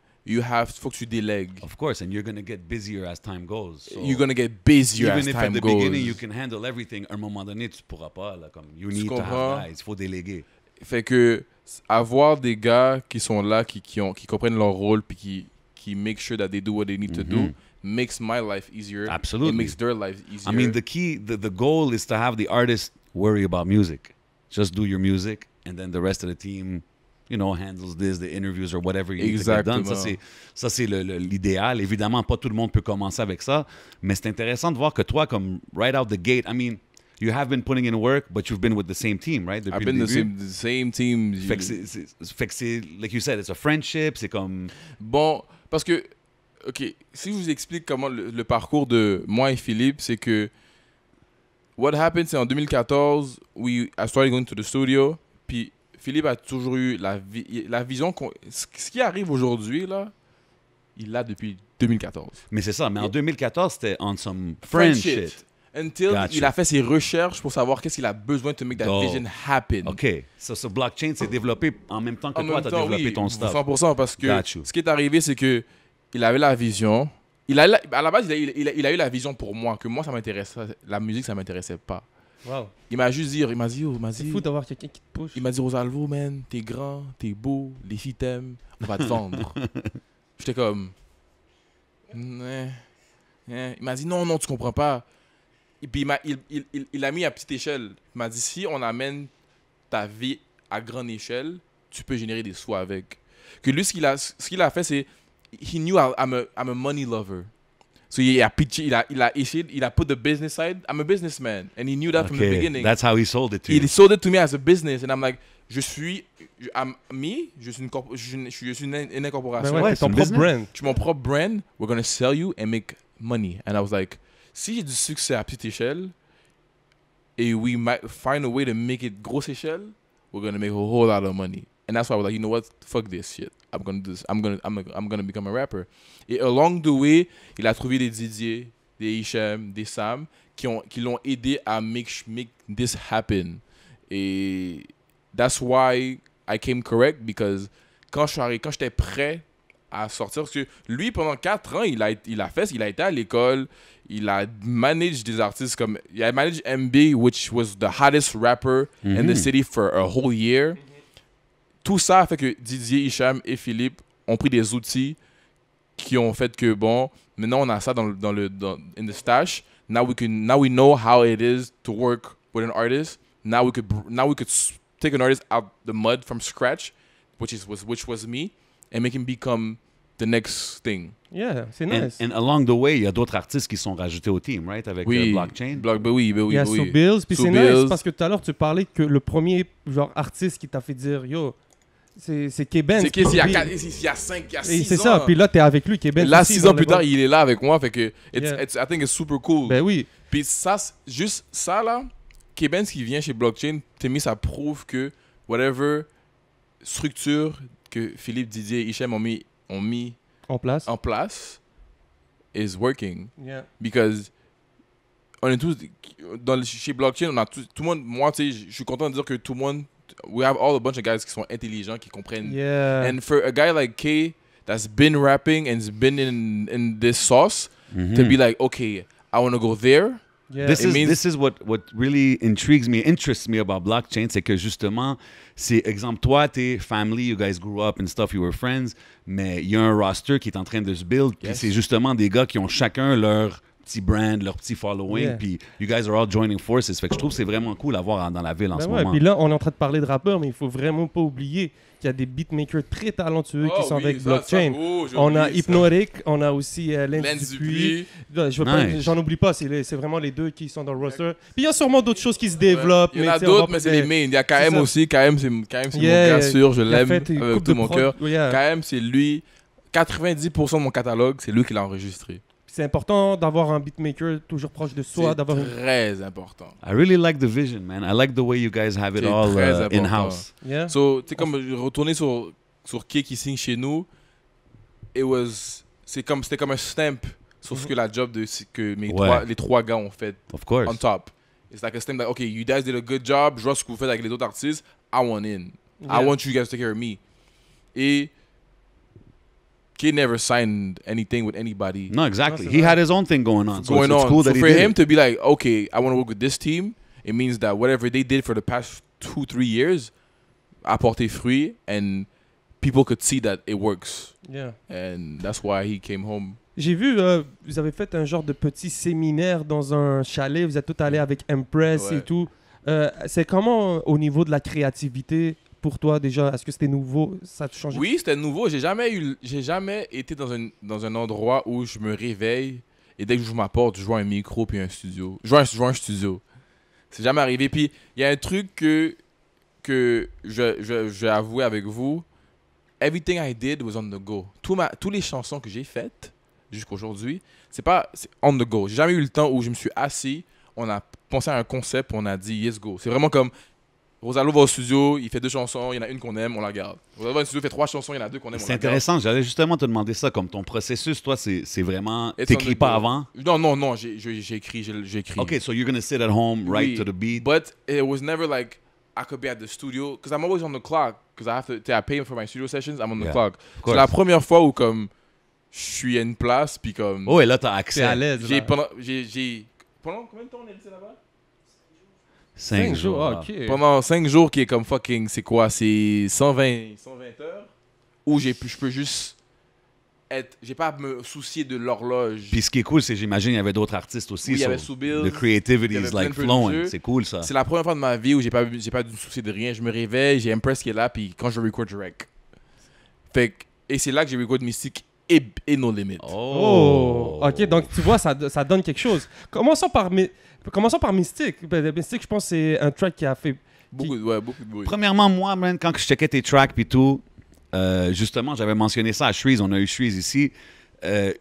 faut que tu délègues. Of course, and you're going to get busier as time goes. So You're gonna get busier even as if time at the goes. beginning you can handle everything, à un moment donné, tu pourras pas. Là, comme, you need to comprends? have guys. Il faut déléguer. Fait que avoir des gars qui sont là, qui comprennent leur rôle, puis qui make sure that they do what they need to do, makes my life easier. Absolutely. It makes their life easier. I mean, the goal is to have the artist worry about music. Just do your music, and then the rest of the team, you know, handles this, the interviews or whatever you need to get done. Ça, c'est l'idéal. Évidemment, pas tout le monde peut commencer avec ça, mais c'est intéressant de voir que toi, comme right out the gate, I mean, you have been putting in work, but you've been with the same team, right? I've been the same team. Fait que c'est, like you said, it's a friendship, c'est comme... Bon, parce que, OK, si je vous explique comment le parcours de moi et Philippe, c'est que what happened, c'est en 2014, I started going to the studio, puis Philippe a toujours eu la vision. Ce qui arrive aujourd'hui, là, il l'a depuis 2014. Mais c'est ça. Mais en 2014, c'était on some friend shit. Until Gotcha. il a fait ses recherches pour savoir qu'est-ce qu'il a besoin to make that Oh. vision happen. OK. Ce blockchain s'est développé en même temps que En toi, même tu as temps, développé oui, ton stuff. 100%, parce que Got you. ce qui est arrivé, c'est que il avait la vision. À la base, il a eu la vision pour moi, que moi, ça m'intéressait. La musique, ça m'intéressait pas. Wow. Il m'a juste dit, C'est fou d'avoir quelqu'un qui te push. il m'a dit, Rosalvo, man, t'es grand, t'es beau, les filles t'aiment, on va te vendre. J'étais comme, il m'a dit, non, tu comprends pas. Et puis il a mis à petite échelle. Il m'a dit, si on amène ta vie à grande échelle, tu peux générer des sous avec. Que lui, ce qu'il a fait, c'est, he knew I'm a money lover. So il a pitché, il a put the business side. I'm a businessman, and he knew that from the Okay. beginning. That's how he sold it to you. He sold it to me as a business, and I'm like, je suis une incorporation. Ben ouais, Ouais, t'es c'est ton une propre business. brand. Je suis mon propre brand. We're gonna sell you and make money. And I was like, si j'ai du succès à petite échelle, et we might find a way to make it grosse échelle, we're gonna make a whole lot of money. And that's why I was like, you know what, fuck this shit. I'm gonna do this. I'm gonna become a rapper. Et along the way, il a trouvé des Didier, des Hicham, des Sam qui l'ont aidé à make this happen. Et that's why I came correct, because quand j'étais prêt à sortir, parce que lui, pendant 4 ans, il a été à l'école, il a managé des artistes comme, il a managé MB, which was the hottest rapper in the city for a whole year. Tout ça a fait que Didier, Hicham et Philippe ont pris des outils qui ont fait que, bon, maintenant on a ça in the stash. Now we know how it is to work with an artist. Now we could take an artist out the mud from scratch, which was me, and make him become the next thing. Yeah, c'est And, nice. and along the way, il y a d'autres artistes qui sont rajoutés au team, right? Avec blockchain. Oui. Il y a So Bills, puis So c'est Bills. nice parce que tout à l'heure tu parlais que le premier genre artiste qui t'a fait dire yo, c'est K-Ben. C'est qu'il y a 5, il y a 6 ans. C'est ça, puis là t'es avec lui, K-Ben. Là, aussi, 6 dans ans le plus tard, bon- il est là avec moi, fait que Yeah. I think it's super cool. Ben oui. Puis ça, juste ça là, K-Ben, ce qui vient chez Blockchain, Timmy, ça prouve que whatever structure que Philippe, Didier et Hichem ont mis En place. en place is working. Yeah. Because on est tous chez Blockchain, on a tout le monde, moi tu sais, je suis content de dire que tout le monde, we have all a bunch of guys qui sont intelligents, qui comprennent. Yeah. And for a guy like K that's been rapping and's been in this sauce, to be like, okay, I want to go there. Yeah. This is what really interests me about blockchain, c'est que justement, c'est exemple, toi, t'es family, you guys grew up and stuff, you were friends, mais il y a un roster qui est en train de se build, puis Yes. c'est justement des gars qui ont chacun leur petit brand, leur petit following, Yeah. puis you guys are all joining forces. Fait que je trouve que c'est vraiment cool à voir dans la ville en Ben ce ouais, moment. puis là, on est en train de parler de rappeurs, mais il faut vraiment pas oublier qu'il y a des beatmakers très talentueux qui sont avec Blockchain. On a Hypnotic, on a aussi Lens Dupuis. Là, Nice. J'en oublie pas, c'est vraiment les deux qui sont dans le roster. Puis il y a sûrement d'autres choses qui se développent. Il y en a tu sais, on d'autres, va- mais c'est les mains. Il y a c'est KM ça. aussi. KM, c'est mon Yeah, gars sûr. Je il a l'aime fait une avec couple tout de mon prod. cœur. Yeah. KM, c'est lui. 90% de mon catalogue, c'est lui qui l'a enregistré. C'est important d'avoir un beatmaker toujours proche de soi, C'est d'avoir une... très important. I really like the vision, man. I like the way you guys have it C'est all très important. in-house. Yeah. So, tu sais, comme retourner sur Kay qui signe chez nous, c'était comme un stamp sur ce que la job que les trois gars ont fait Of course. on top. It's like a stamp like, okay, you guys did a good job, je vois ce que vous faites avec les autres artistes, I want in. Yeah. I want you guys to take care of me. Et Kay never signed anything with anybody. No, exactly. No, He c'est had his own thing going on. So Going it's on. cool So that he for did him it. to be like, okay, I want to work with this team, it means that whatever they did for the past 2-3 years a porté fruit, and people could see that it works. Yeah. And that's why he came home. J'ai vu, vous avez fait un genre de petit séminaire dans un chalet, vous êtes tous allés avec Empress Ouais. et tout. C'est comment au niveau de la créativité pour toi déjà? Est-ce que c'était nouveau? Ça a changé? Oui, c'était nouveau. J'ai jamais été dans un endroit où je me réveille et dès que j'ouvre ma porte, je vois un micro puis un studio. Je vois un studio. C'est jamais arrivé. Puis il y a un truc que je vais avouer avec vous. Everything I did was on the go. Toutes les chansons que j'ai faites jusqu'aujourd'hui, c'est on the go. J'ai jamais eu le temps où je me suis assis, on a pensé à un concept, on a dit yes go. C'est vraiment comme Rosalvo va au studio, il fait 2 chansons, il y en a une qu'on aime, on la garde. Rosalvo va au studio, il fait 3 chansons, il y en a 2 qu'on aime, on C'est la garde. intéressant, j'allais justement te demander ça, comme ton processus, toi, c'est vraiment... It's T'écris on the pas go. avant? Non, j'ai écrit. Okay, so you're gonna sit at home, write Oui, to the beat. But it was never like I could be at the studio, because I'm always on the clock, because I pay for my studio sessions, I'm on the Yeah, clock. of C'est course. la première fois où comme je suis à une place, puis comme... Oh, et là, t'as C'est à accès. l'aise. J'ai là. pendant combien de temps on est resté là-bas? 5 jours. Ah, ok. Pendant 5 jours qui est comme fucking, c'est quoi? C'est 120 heures où je peux juste être... J'ai pas à me soucier de l'horloge. Puis ce qui est cool, c'est j'imagine il y avait d'autres artistes aussi. Oui, il y so avait Soubil, the creativity il y avait is like plein de flowing. producers. C'est cool ça. C'est la première fois de ma vie où j'ai pas dû me soucier de rien. Je me réveille, j'ai Empress qui est là, puis quand je record, je rec. Et c'est là que j'ai record Mystique et No Limit. Oh, ok, donc tu vois, ça donne quelque chose. Commençons par Mystique. Mystique, je pense que c'est un track qui a fait... Beaucoup de bruit. Premièrement, moi, man, quand je checkais tes tracks puis tout, justement, j'avais mentionné ça à Shreeze. On a eu Shreeze ici. I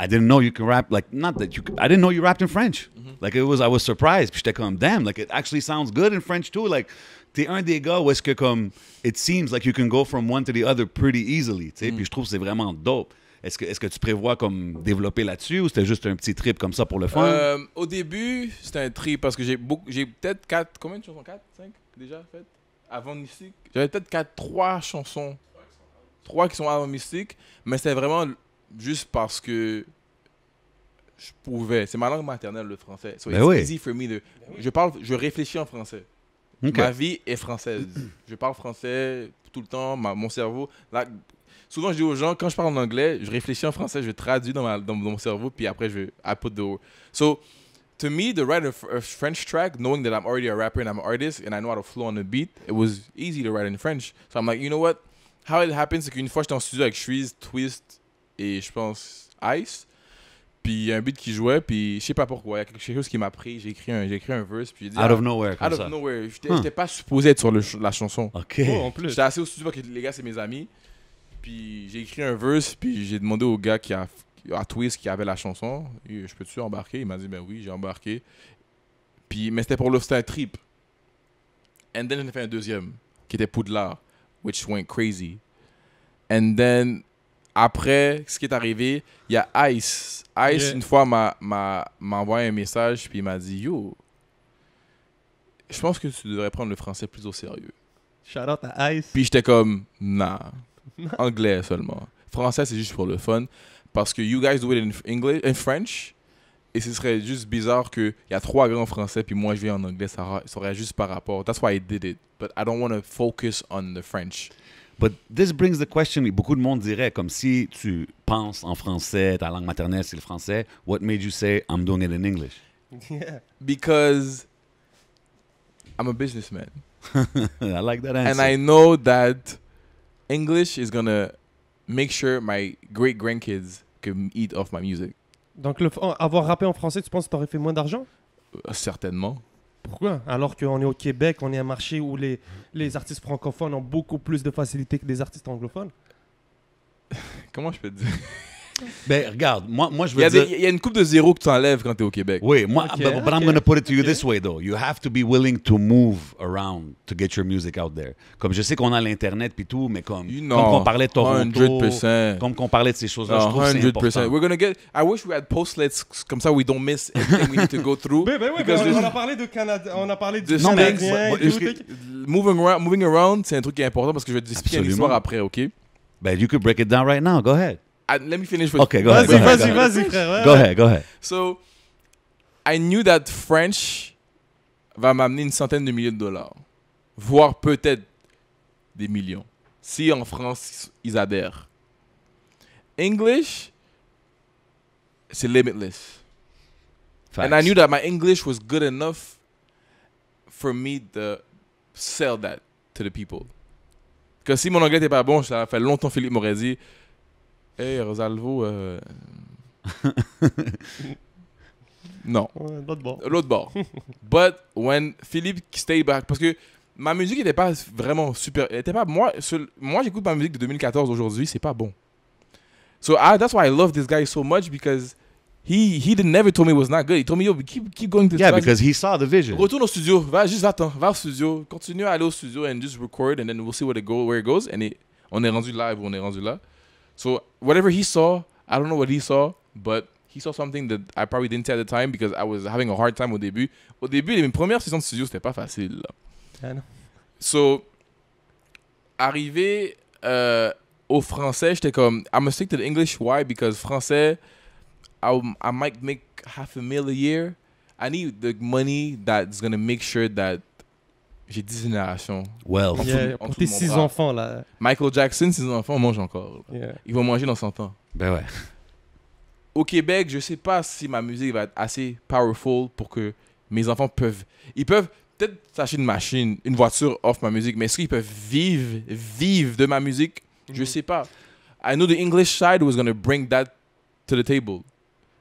didn't know you can rap like not that you. I didn't know you rapped in French. Like I was surprised. Puis j'étais comme damn, like it actually sounds good in French too. Like t'es un des gars où est-ce que comme it seems like you can go from one to the other pretty easily. Tu sais, puis je trouve que c'est vraiment dope. Est-ce que tu prévois comme développer là-dessus ou c'était juste un petit trip comme ça pour le fun? Au début, c'était un trip parce que j'ai peut-être 4, combien de chansons? 4, 5 déjà faites? Avant Mystique? J'avais peut-être 3 chansons. 3 qui sont avant Mystique, mais c'était vraiment juste parce que je pouvais. C'est ma langue maternelle, le français. So Ben it's oui. easy for me de... Je réfléchis en français. Ok. Ma vie est française. Je parle français tout le temps. Mon cerveau... souvent, je dis aux gens, quand je parle en anglais, je réfléchis en français, je traduis dans mon cerveau, puis après, I put the... So, to me, to write a French track, knowing that I'm already a rapper and I'm an artist, and I know how to flow on the beat, it was easy to write in French. So I'm like, you know what? How it happens, c'est qu'une fois, j'étais en studio avec Shreeze, Twist et je pense Ice. Puis il y a un beat qui jouait, puis je sais pas pourquoi, il y a quelque chose qui m'a pris, j'ai écrit un verse, puis j'ai dit... Out of nowhere, comme Out ça. of nowhere. J'étais pas supposé être sur la chanson. OK. Oh, en plus. J'étais assis au studio parce que les gars, c'est mes amis. Puis j'ai écrit un verse, puis j'ai demandé au gars à Twist qui avait la chanson, je peux-tu embarquer? Il m'a dit, ben oui, j'ai embarqué. Puis, mais c'était c'était un trip. And then j'en ai fait un deuxième, qui était Poudlard, which went crazy. And then, après, ce qui est arrivé, il y a Ice. Ice, Yeah. une fois, m'a envoyé un message, puis il m'a dit, yo, je pense que tu devrais prendre le français plus au sérieux. Shout out à Ice. Puis j'étais comme, nah, anglais seulement. Français, c'est juste pour le fun. Parce que you guys do it in French. Et ce serait juste bizarre qu'il y a 3 gars en français, puis moi je viens en anglais, ça aurait juste par rapport. That's why I did it. But I don't want to focus on the French. But this brings the question, beaucoup de monde dirait, comme si tu penses en français, ta langue maternelle c'est le français, what made you say, I'm doing it in English? Yeah. Because I'm a businessman. I like that answer. And I know that English is gonna make sure my great-grandkids can eat off my music. Donc, avoir rappé en français, tu penses que tu aurais fait moins d'argent? Certainement. Pourquoi? Alors qu'on est au Québec, on est un marché où les artistes francophones ont beaucoup plus de facilité que des artistes anglophones. Comment je peux te dire? Ben, regarde, moi je Il veux y, dire... il y a une coupe de zéro que tu enlèves quand tu es au Québec. Oui, moi, Ok, but I'm ok, going to put it to you ok. this way, though. You have to be willing to move around to get your music out there. Comme je sais qu'on a l'Internet puis tout, mais comme qu'on parlait de Toronto, 100%. comme qu'on parlait de ces choses-là, je No, trouve que c'est 100%. important. We're gonna get. I wish we had postlets comme ça we don't miss everything we need to go through. Ben oui, Because on a parlé de Canada, on a parlé du Non, mais- Canadien et tout. moving around, c'est un truc qui est important parce que je vais te expliquer une Absolument. histoire après, ok? Ben, you could break it down right now. Go ahead. Let me finish with. Okay, go ahead. Vas-y, frère. ouais. Go ahead, go ahead. So, I knew that French va m'amener une centaine de milliers de dollars, voire peut-être des millions, si en France ils adhèrent. English, c'est limitless. Facts. And I knew that my English was good enough for me to sell that to the people. Que si mon anglais n'était pas bon, ça fait longtemps Philippe m'aurait dit hey Rosalvo, non, Ouais, d'autre bord. l'autre bord. But when Philippe stayed back, parce que ma musique n'était pas vraiment super. Elle était pas, moi j'écoute ma musique de 2014 aujourd'hui, c'est pas bon. So that's why I love this guy so much because he never told me it was not good. He told me, yo, keep going to Yeah, because he saw the vision. Retourne au studio, va au studio, continue à aller au studio and just record and then we'll see where it goes. And on est rendu là. So whatever he saw, I don't know what he saw, but he saw something that I probably didn't see at the time because I was having a hard time au début. Au début, mes premières sessions de studio, c'était pas facile. Là. Ah non. So, arrivé au français, j'étais comme, I'm gonna stick to the English. Why? Because français, I might make $500,000 a year. I need the money that's gonna make sure that j'ai 10 générations. Well, Yeah, en pour dessous tes de mon 6 bras. enfants, là. Michael Jackson, ses enfants mangent encore. Yeah. Ils vont manger dans 100 ans. ben ouais. Au Québec, je sais pas si ma musique va être assez powerful pour que mes enfants ils peuvent peut-être s'acheter une machine, une voiture off ma musique, mais est-ce qu'ils peuvent vivre de ma musique? Je sais pas. I know the English side was going to bring that to the table.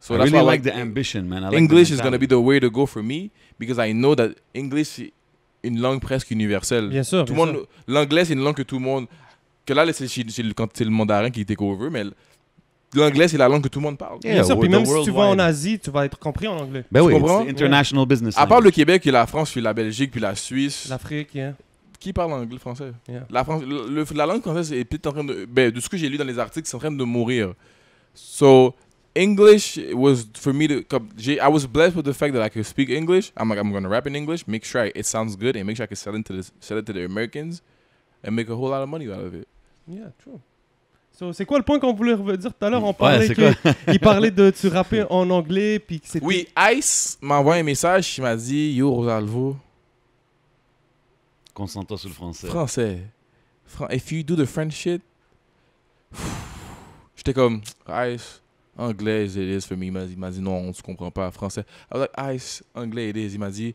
So I that's really why like the ambition, man. I like English the is going to be the way to go for me because I know that English est une langue presque universelle. Bien sûr. Tout le bien monde, sûr. l'anglais, c'est une langue que tout le monde. Que là, quand c'est le mandarin qui take over, mais l'anglais, c'est la langue que tout le monde parle. Yeah, Bien sûr, puis the même si tu vas en worldwide. Asie, tu vas être compris en anglais. Ben oui, comprends? it's international business. À part le language. Québec, puis la France, puis la Belgique, puis la Suisse, L'Afrique, yeah. qui parle anglais français? Yeah. La langue française est peut-être en train de. Ben, de ce que j'ai lu dans les articles, c'est en train de mourir. So, English was for me to. I was blessed with the fact that I could speak English. I'm going to rap in English, make sure it sounds good, and make sure I can sell it to the Americans, and make a whole lot of money out of it. Yeah, true. So, c'est quoi le point qu'on voulait dire tout à l'heure? On parlait c'est quoi? il parlait de tu rappais en anglais, puis que c'était... Oui, Ice m'a envoyé un message, il m'a dit Yo, Rosalvo, Concentre sur le français. français. If you do the French shit, j'étais comme Ice, anglais, it is for me. Il m'a dit non, tu comprends pas français. I was like Ice, anglais, it is. Il m'a dit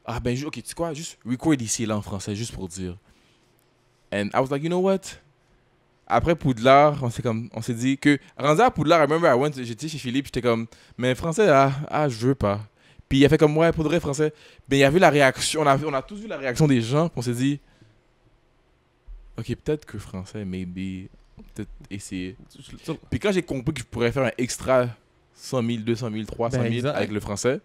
ah ben ok, tu sais quoi, juste record ici là en français, juste pour dire. And I was like, you know what? Après Poudlard, on s'est dit que rendu à Poudlard, I remember j'étais chez Philippe, j'étais comme mais français je veux pas. Puis il a fait comme ouais, pour de vrai français. Ben il y a vu la réaction, on a tous vu la réaction des gens, puis on s'est dit OK, peut-être que français maybe peut-être essayer. Puis quand j'ai compris que je pourrais faire un extra 100 000, 200 000, 300 000 exact. avec le français,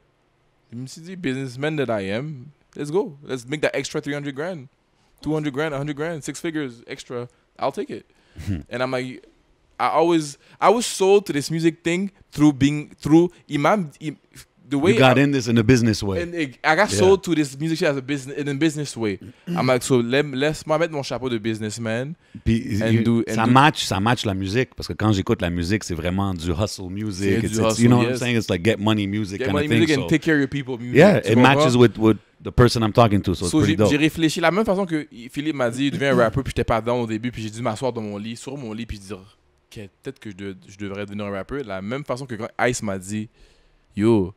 je me suis dit businessman that I am, let's go. Let's make that extra 300 grand. 200 grand, 100 grand, 6 figures extra. I'll take it. And I'm like, I was sold to this music thing through the way You got in this in a business way. and I got sold to this music shit as a business in a business way. I'm like, so laisse-moi mettre mon chapeau de businessman. Puis ça match la musique parce que quand j'écoute la musique, c'est vraiment du hustle music. C'est du You hustle, know what I'm yes. saying? It's like get money music Get kind money of thing. music and So, take care of your people music. yeah, Tu it comprends? matches with the person I'm talking to, so it's So, pretty j'ai dope. réfléchi la même façon que Philippe m'a dit, deviens un rapper, puis j'étais pas dedans au début, puis j'ai dû m'asseoir sur mon lit, puis dire, okay, peut-être que je devrais devenir un rappeur. La même façon que quand Ice m'a dit, yo,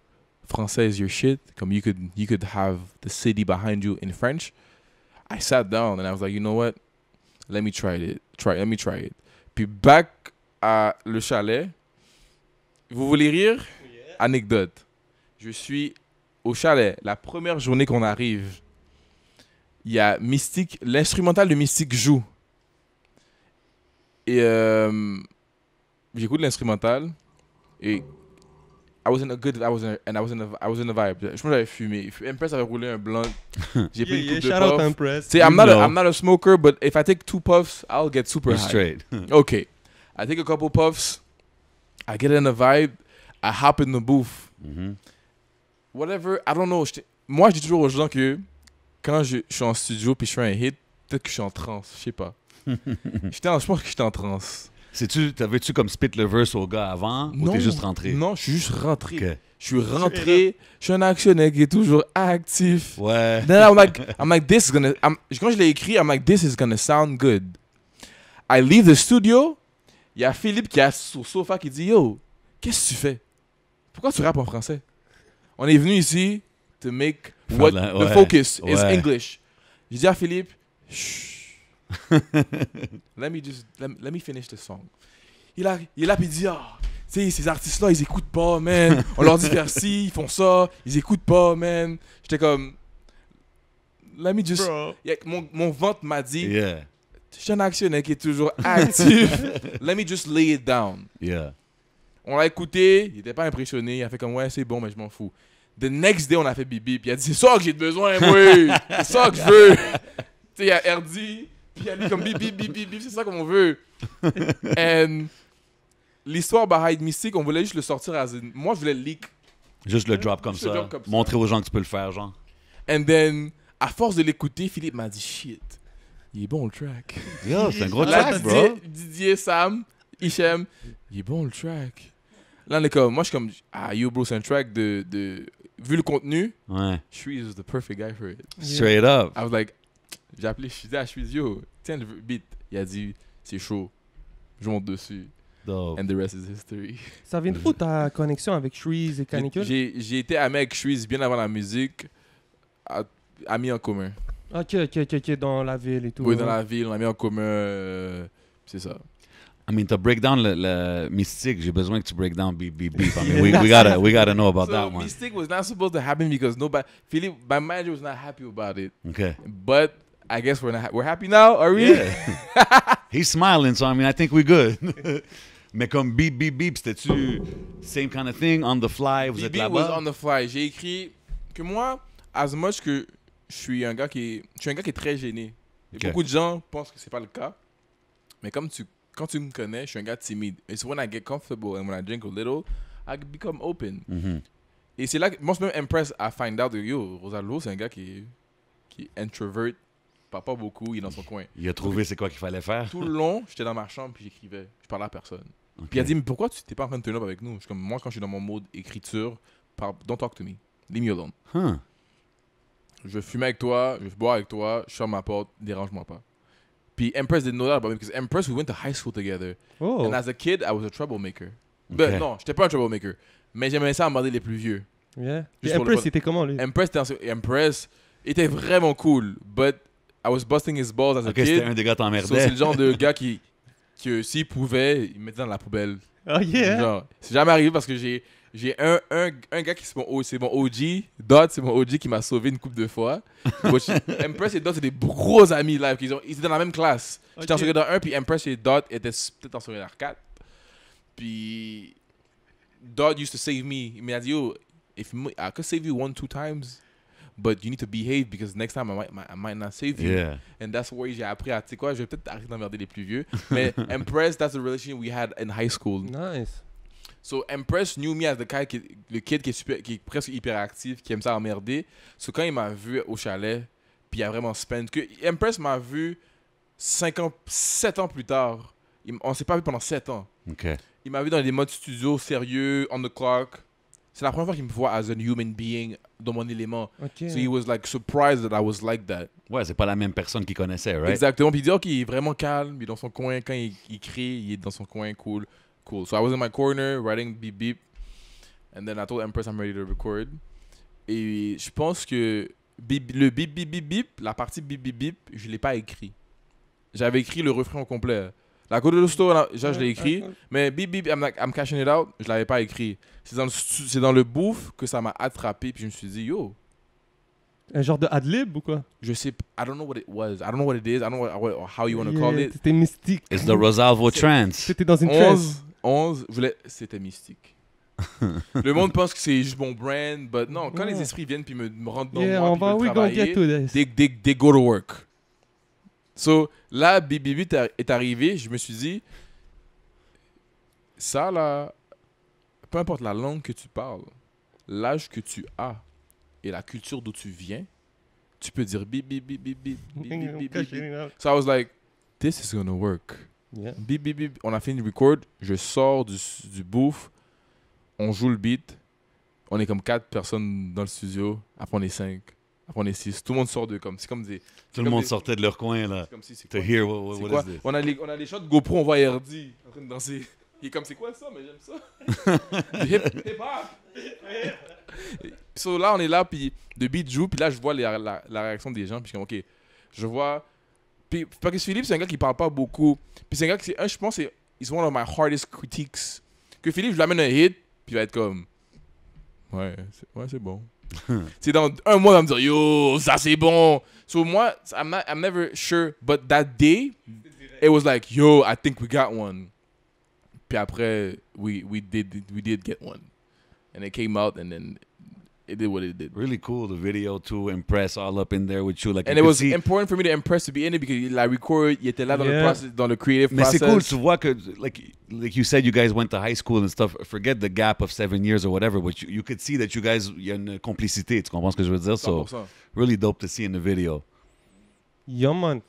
français is your shit, comme you could have the city behind you in French. I sat down and I was like, you know what? Let me try it. Let me try it. Puis back à le chalet. Vous voulez rire? Anecdote. Je suis au chalet. La première journée qu'on arrive, il y a Mystique, l'instrumental de Mystique joue. Et j'écoute l'instrumental et I was in a vibe. Je pense que j'avais fumé. Empress avait roulé un blunt. J'ai pris une coupe de shout out puff. Empress. See, I'm not a smoker, but if I take 2 puffs, I'll get super You're high. straight. Okay. I take a couple puffs. I get in the vibe. I hop in the booth. Mhm. Whatever. I don't know. Moi, je dis toujours aux gens que quand je suis en studio puis je fais un hit, peut-être que je suis en transe. Je sais pas. Je pense que j'étais en transe. T'avais-tu comme spit le verse au gars avant ou t'es juste rentré? Non, je suis juste rentré. Ok. Je suis rentré. Je suis un actionnaire qui est toujours actif. Ouais. Then I'm like, this is gonna. Quand je l'ai écrit, I'm like, this is gonna sound good. I leave the studio. Il y a Philippe qui est sur le sofa qui dit, yo, qu'est-ce que tu fais? Pourquoi tu rappes en français? On est venu ici to make what the focus is English. J'ai dit à Philippe, shh. let me finish the song. Il est là puis il dit, tu sais, ces artistes-là, ils écoutent pas, man. On leur dit faire ci, ils font ça, ils écoutent pas, man. J'étais comme, let me just. Mon ventre m'a dit, Yeah. je suis un actionnaire qui est toujours actif. Let me just lay it down. Yeah. On l'a écouté, il était pas impressionné. Il a fait comme, ouais, c'est bon, mais je m'en fous. The next day, on a fait Bibi. Puis il a dit, c'est ça que j'ai besoin, moi. C'est ça que je veux. Tu sais, il y a Erdi. Puis il a dit comme Bibi, c'est ça qu'on veut. And l'histoire behind Mystique, on voulait juste le sortir à une... Moi, je voulais le leak. Juste le drop comme Juste le ça. drop comme ça. Montrer aux gens que tu peux le faire, genre. And then, à force de l'écouter, Philippe m'a dit, shit, il est bon le track. Yo, c'est un gros Là, track, bro. Didier, Sam, Hichem, il est bon le track. Là, on est comme, moi, je suis comme, yo, bro, c'est un track de... Vu le contenu, Ouais. Shreeze is the perfect guy for it. Straight up. I was like, j'ai appelé Shreeze, yo, tiens le beat. Il a dit, c'est chaud. Je monte dessus. Dope. And the rest is history. Ça vient d'où ta connexion avec Shreeze et Canicule? J'ai été ami avec Shreeze bien avant la musique, amis en commun. Ok, dans la ville et tout. Oui, dans la ville, on a mis en commun, c'est ça. I mean, to break down le mystique, j'ai besoin que tu break down beep, beep, beep. I mean, we gotta know about that one. Mystique was not supposed to happen because Philippe, my manager was not happy about it. Okay. But I guess we're happy now, are we? Yeah. He's smiling, so I mean, I think we're good. Mais comme beep, beep, beep, c'était-tu same kind of thing, on the fly, vous êtes BB was là-bas? on the fly. J'ai écrit que moi, as much que je suis un gars qui est très gêné. Et Okay. beaucoup de gens pensent que c'est pas le cas. Mais quand tu me connais, je suis un gars timide. It's when I get comfortable and when I drink a little, I become open. Mhm. Et c'est là que moi, je suis même impressed à find out que yo, Rosaldo, c'est un gars qui est introvert, parle pas beaucoup, il est dans son coin. Il a trouvé c'est quoi qu'il fallait faire. Tout le long, j'étais dans ma chambre puis j'écrivais. Je parlais à personne. Okay. Puis il a dit, mais pourquoi tu t'es pas en train de turn up avec nous? Je suis comme, moi, quand je suis dans mon mode écriture, don't talk to me. Leave me alone. Huh. Je fume avec toi, je bois avec toi, je ferme ma porte, dérange-moi pas. Puis Empress didn't know that about me because Empress, we went to high school together. Oh. And as a kid, I was a troublemaker. Okay. Ben, non, j'étais pas un troublemaker. Mais j'aimais ça emmerder les plus vieux. Yeah. Juste Et pour le Empress, fun. c'était comment, lui? Empress était vraiment cool, but I was busting his balls as a Ok, kid. c'était un des gars So, c'est t'emmerdait. le genre de gars qui s'il pouvait, il me mettait dans la poubelle. Oh, yeah. Genre, c'est jamais arrivé parce que j'ai un gars qui c'est mon OG, Dot, c'est mon OG qui m'a sauvé une couple de fois. Empress et Dot, c'est des gros amis live. Ils étaient dans la même classe. J'étais en Ok. secondaire 1, puis Empress et Dot étaient peut-être en secondaire 4. Puis Dot used to save me. Il m'a dit, yo, I could save you 1-2 times, but you need to behave because next time I might not save you. Yeah. And that's where j'ai appris à, tu sais quoi, je vais peut-être arrêter d'emmerder les plus vieux. Mais Empress, that's the relation we had in high school. Nice. So Empress knew me as the kid qui est presque hyperactif, qui aime ça emmerder. So quand il m'a vu au chalet, puis il a vraiment spend que Empress m'a vu 7 ans plus tard. On s'est pas vu pendant 7 ans. Ok. Il m'a vu dans des modes studio sérieux, on the clock. C'est la première fois qu'il me voit as a human being dans mon élément. Ok. So he was like surprised that I was like that. Ouais, c'est pas la même personne qu'il connaissait, right? Exactement. Puis il dit, ok, il est vraiment calme, il est dans son coin. Quand il crie, il est dans son coin, cool. So I was in my corner, writing beep beep. And then I told Empress I'm ready to record. Et je pense que le beep beep beep beep, la partie beep beep beep, je l'ai pas écrit. J'avais écrit le refrain au complet. La code de l'hosto, je l'ai écrit. Mais beep beep, I'm cashing it out, je l'avais pas écrit. C'est dans le booth que ça m'a attrapé. Puis je me suis dit, yo, Un genre de ad-lib ou quoi? je sais, I don't know what it was. I don't know what it is. I don't know how you want to call it. C'était mystique. It's the Rosalvo trance. C'était dans une trance. 11, c'était mystique. Le monde pense que c'est juste mon brand, but non, quand les esprits viennent puis me rentrent dans Yeah, moi, on puis va, veulent we gonna get travailler, to this. they go to work. So, là, BBB est arrivé, je me suis dit, ça là, peu importe la langue que tu parles, l'âge que tu as et la culture d'où tu viens, tu peux dire bip, bip, bip, bip, bip, bip, bip, bip, bip, bip. So I was like, this is gonna work. Yeah. Bip, bip, bip. On a fait une record. Je sors du booth. On joue le beat. On est comme 4 personnes dans le studio. Après, on est 5. Après, on est 6. Tout le monde sort de comme. C'est comme des. Tout le monde sortait de leur coin, là. C'est comme si c'est To quoi? hear C'est what quoi? is this? On a les shots de GoPro. On voit RD en train de danser. Il est comme, c'est quoi ça? Mais j'aime ça. Du hip-hop. So là, on est là. Puis le beat joue. Puis là, je vois la réaction des gens. Puis je suis comme, OK. Je vois. Puis parce que Philippe, c'est un gars qui parle pas beaucoup. Puis c'est un gars qui, je pense, c'est one of my hardest critiques. Que Philippe, je l'amène un hit, puis il va être comme, ouais, c'est bon. C'est dans un mois, il va me dire, yo, ça c'est bon. So moi, I'm never sure, but that day, it was like, yo, I think we got one. Puis après, we did get one. And it came out and then it did what it did. Really cool, the video to impress all up in there with you. Like, And you it could was see, important for me to impress to be in it because la record, il était là dans le Yeah. process, dans le creative mais process. c'est cool, tu vois que, like you said, you guys went to high school and stuff. Forget the gap of 7 years or whatever, but you could see that you guys, il y a une complicité, tu comprends ce que je veux dire? So, 100%. really dope to see in the video. Yeah, man.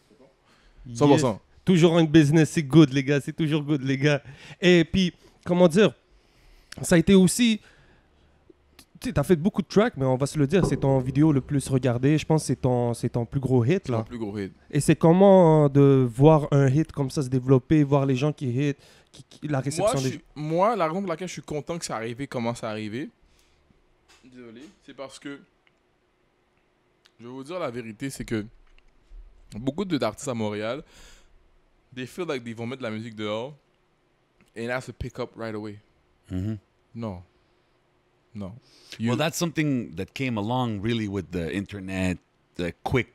100%. Yes. Toujours un business, c'est good, les gars. C'est toujours good, les gars. Et puis, comment dire, ça a été aussi... Tu sais, t'as fait beaucoup de tracks, mais on va se le dire, c'est ton vidéo le plus regardé. Je pense que c'est ton plus gros hit, C'est mon là. plus gros hit. Et c'est comment de voir un hit comme ça se développer, voir les gens qui hit, la réception des gens. Moi, la raison pour laquelle je suis content que ça arrive, comment ça arrivé, désolé, c'est parce que, je vais vous dire la vérité, c'est que beaucoup d'artistes à Montréal, they feel like ils vont mettre de la musique dehors, and it has to pick up right away. Mhm. Non. Non. Well, that's something that came along really with the internet, the quick.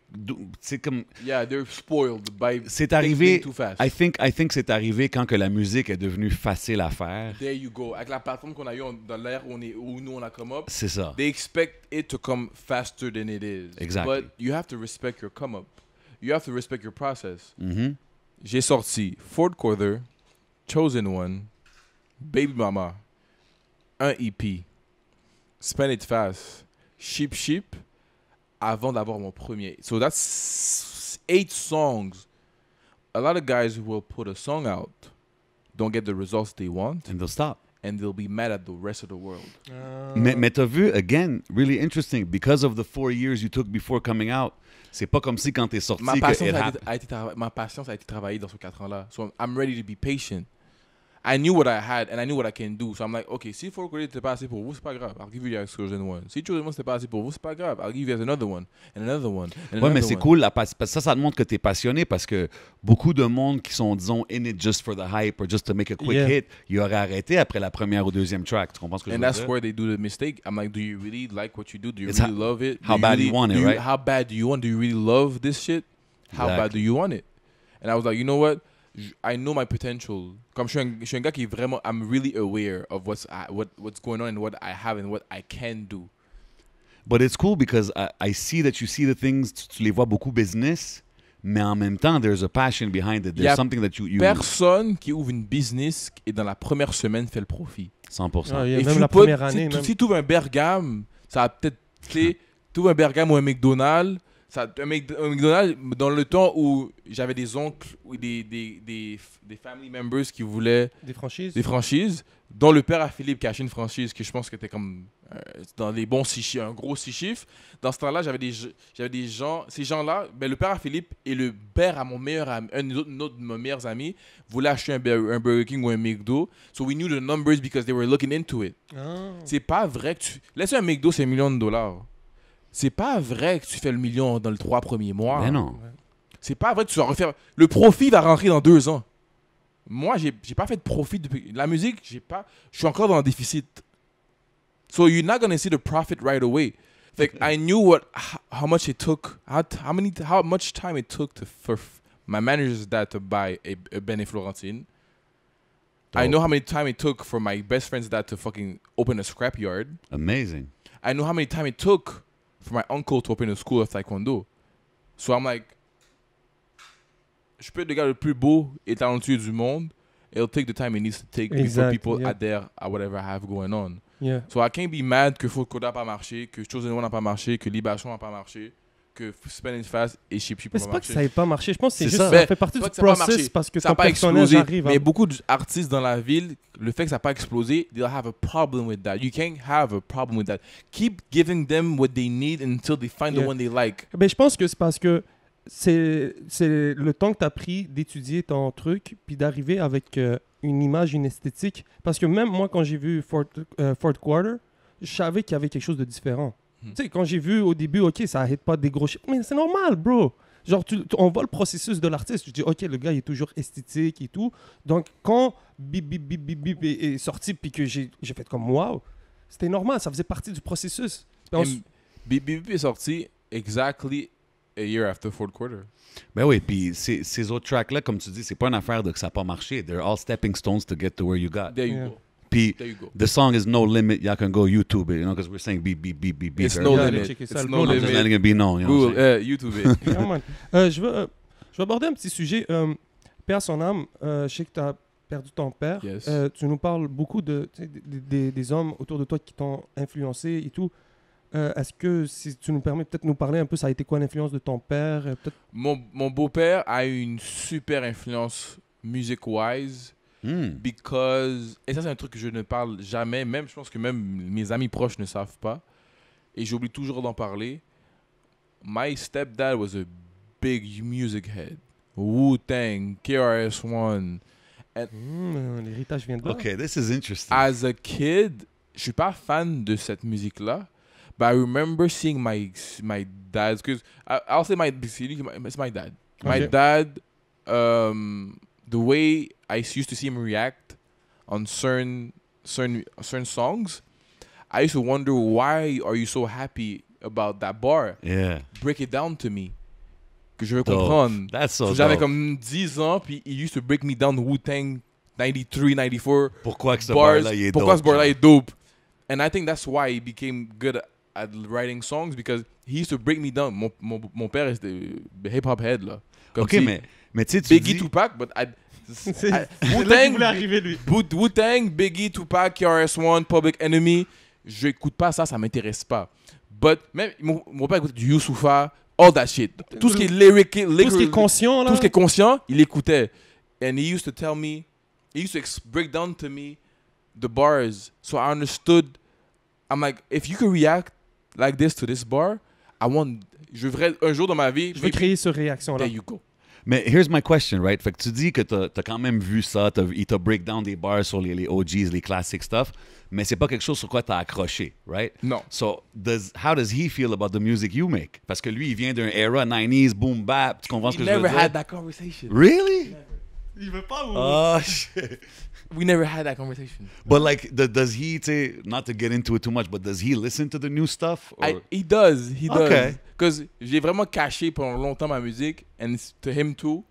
C'est comme, Yeah, they're spoiled by c'est things arrivé. being too fast. I think c'est arrivé quand que la musique est devenue facile à faire. There you go. Avec la plateforme qu'on a eue dans l'ère où nous on a come up, C'est ça. they expect it to come faster than it is. Exactly. But you have to respect your come up. You have to respect your process. Mhm. J'ai sorti Ford Quarter, Chosen One, Baby Mama, un EP, Spend It Fast, Sheep Sheep, avant d'avoir mon premier. So that's 8 songs. A lot of guys will put a song out, don't get the results they want, And they'll stop. and they'll be mad at the rest of the world. Mais t'as vu, again, really interesting, because of the 4 years you took before coming out, c'est pas comme si quand t'es sorti Ma que patience it a happened. ma patience a été travaillée dans ces 4 ans-là. So I'm ready to be patient. I knew what I had and I knew what I can do. So I'm like, okay, si Ford Quarter n'était pas assez pour vous, c'est pas grave. I'll give you the Chosen One. Si Chosen One c'était pas assez pour vous, c'est pas grave. I'll give you another one and another one and Ouais, mais another c'est one. cool, parce que ça te montre que t'es passionné, parce que beaucoup de monde qui sont, disons, in it just for the hype or just to make a quick Yeah. hit, ils auraient arrêté après la première ou deuxième track. Tu comprends ce que je And veux that's dire? where they do the mistake. I'm like, do you really like what you do? Do you It's really love it? how bad you want it, right? How bad do you want? Do you really love this shit? How bad do Exactly. you want it? And I was like, you know what? I know my potential. Comme je suis un gars qui est vraiment, I'm really aware of what's going on and what I have and what I can do. But it's cool because I see that you see the things, tu les vois beaucoup business, mais en même temps, there's a passion behind it. Y a There's something that you Personne qui ouvre une business et dans la première semaine fait le profit. 100%. Ah, il y a If même you la put- première année. si, même. si tu ouvres un Bergame, ça va peut-être, tu sais, tu ouvres un Bergame ou un McDonald's, un McDonald's dans le temps où j'avais des oncles ou des family members qui voulaient Des franchises. des franchises, dont le père à Philippe qui a acheté une franchise que je pense que était comme dans les bons 6 chiffres, un gros 6 chiffres. Dans ce temps-là, j'avais des gens, ces gens-là, ben, le père à Philippe et le père à mon meilleur ami, un autre de mes meilleurs amis, voulaient acheter un Burger King ou un McDo. So we knew the numbers because they were looking into it. Ah. C'est pas vrai que tu... Laisse un McDo, c'est $1 million. C'est pas vrai que tu fais le million dans les 3 premiers mois. Mais non. C'est pas vrai que tu vas refaire... Le profit va rentrer dans 2 ans. Moi, j'ai pas fait de profit depuis... La musique, je suis encore dans le déficit. So you're not gonna see the profit right away. Like, I knew how much it took, how much time it took for my manager's dad to buy a Ben et Florentine. I know how many time it took for my best friend's dad to fucking open a scrapyard. Amazing. I know how many time it took for my uncle to open a school of taekwondo. So I'm like, je peux être le gars le plus beau et talentueux du monde. It'll take the time it needs to take before Exact, people yeah. adhere at whatever I have going on. Yeah. So I can't be mad que Ford Quarter n'a pas marché, que Chosen One n'a pas marché, que Libation n'a pas marché, que Spend It Fast et Sheep Sheep Mais n'a c'est pas pas que marché. ça n'ait pas marché. Je pense que c'est C'est juste ça. ça Ben, fait partie c'est pas du que ça a pas process marché. parce que Ça n'a ton pas personnage explosé, arrive. mais beaucoup d'artistes dans la ville, le fait que ça n'a pas explosé, they'll have a problem with that. You can't have a problem with that. Keep giving them what they need until they find the Yeah. one they like. Ben, je pense que c'est parce que c'est le temps que tu as pris d'étudier ton truc puis d'arriver avec une image, une esthétique. Parce que même moi, quand j'ai vu Fort Quarter, je savais qu'il y avait quelque chose de différent. Tu sais, quand j'ai vu au début, OK, ça n'arrête pas des gros chiffres. Mais c'est normal, bro. Genre, on voit le processus de l'artiste. Je dis, OK, le gars, il est toujours esthétique et tout. Donc, quand Bip, Bip, Bip, Bip, Bip est sorti puis que j'ai fait comme, wow, c'était normal. Ça faisait partie du processus. Puis Et Bip Bip est sorti exactly a year after fourth quarter. Ben oui, puis ces autres tracks-là, comme tu dis, c'est pas une affaire de que ça n'a pas marché. They're all stepping stones to get to where you got. There you Yeah. go. Puis There you go. the song is No Limit. Y'all can go YouTube it, you know, because we're saying beep, beep, beep, beep, beep. It's earlier. no Yeah, limit. checker ça, It's le no bon, I'm just limit. letting it be known, you know what I'm Google, saying? YouTube it. Yeah, man. Je vais aborder un petit sujet. Paix à son âme, je sais que tu as perdu ton père. Yes. Tu nous parles beaucoup tu sais, des hommes autour de toi qui t'ont influencé et tout. Est-ce que, si tu nous permets peut-être nous parler un peu, ça a été quoi l'influence de ton père? Peut-être... Mon beau-père a eu une super influence music-wise. Because, et ça c'est un truc que je ne parle jamais, même je pense que même mes amis proches ne savent pas, et j'oublie toujours d'en parler. My stepdad was a big music head. Wu-Tang, KRS-One. L'héritage vient de là. Okay, this is interesting. As a kid, je suis pas fan de cette musique-là, but I remember seeing my dad, because I'll say it's my dad. My Okay. dad, the way I used to see him react on certain songs, I used to wonder, why are you so happy about that bar? Yeah. Break it down to me. Que je veux Dope. comprendre. That's so J'avais dope. comme 10 ans, puis he used to break me down Wu-Tang 93, 94 Pourquoi que ce bars. bar-là, il est Pourquoi dope, ce bar-là genre? est dope? And I think that's why he became good at writing songs, because he used to break me down. Mon père est hip-hop head, là. Comme Ok, si mais tu sais, tu Biggie, dis... Tupac, but C'est là qu'il Wu-Tang, voulait arriver, lui. Wu-Tang, Biggie, Tupac, KRS-One, Public Enemy, je écoute pas ça, ça m'intéresse pas. But même mon père écoutait du Youssoupha, all that shit. Tout ce qui est Tout ce qui est conscient, là. tout ce qui est conscient, il écoutait. And he used to tell me, he used to break down to me the bars. So I understood. I'm like, if you could react like this to this bar, je voudrais un jour dans ma vie, Je veux créer cette réaction-là. there you go. Mais here's my question, right? Fait que tu dis que t'as quand même vu ça, il t'a break down des bars sur les OGs, les classic stuff, mais c'est pas quelque chose sur quoi t'as accroché, right? Non. So, how does he feel about the music you make? Parce que lui, il vient d'un era 90s, boom bap, tu comprends ce We que je veux never dire? had that conversation. Really? Il veut pas ou... Oh, shit. We never had that conversation. But like, does he, not to get into it too much, but does he listen to the new stuff? Or? He does. Okay. Because j'ai vraiment caché pendant longtemps ma musique, and to him too.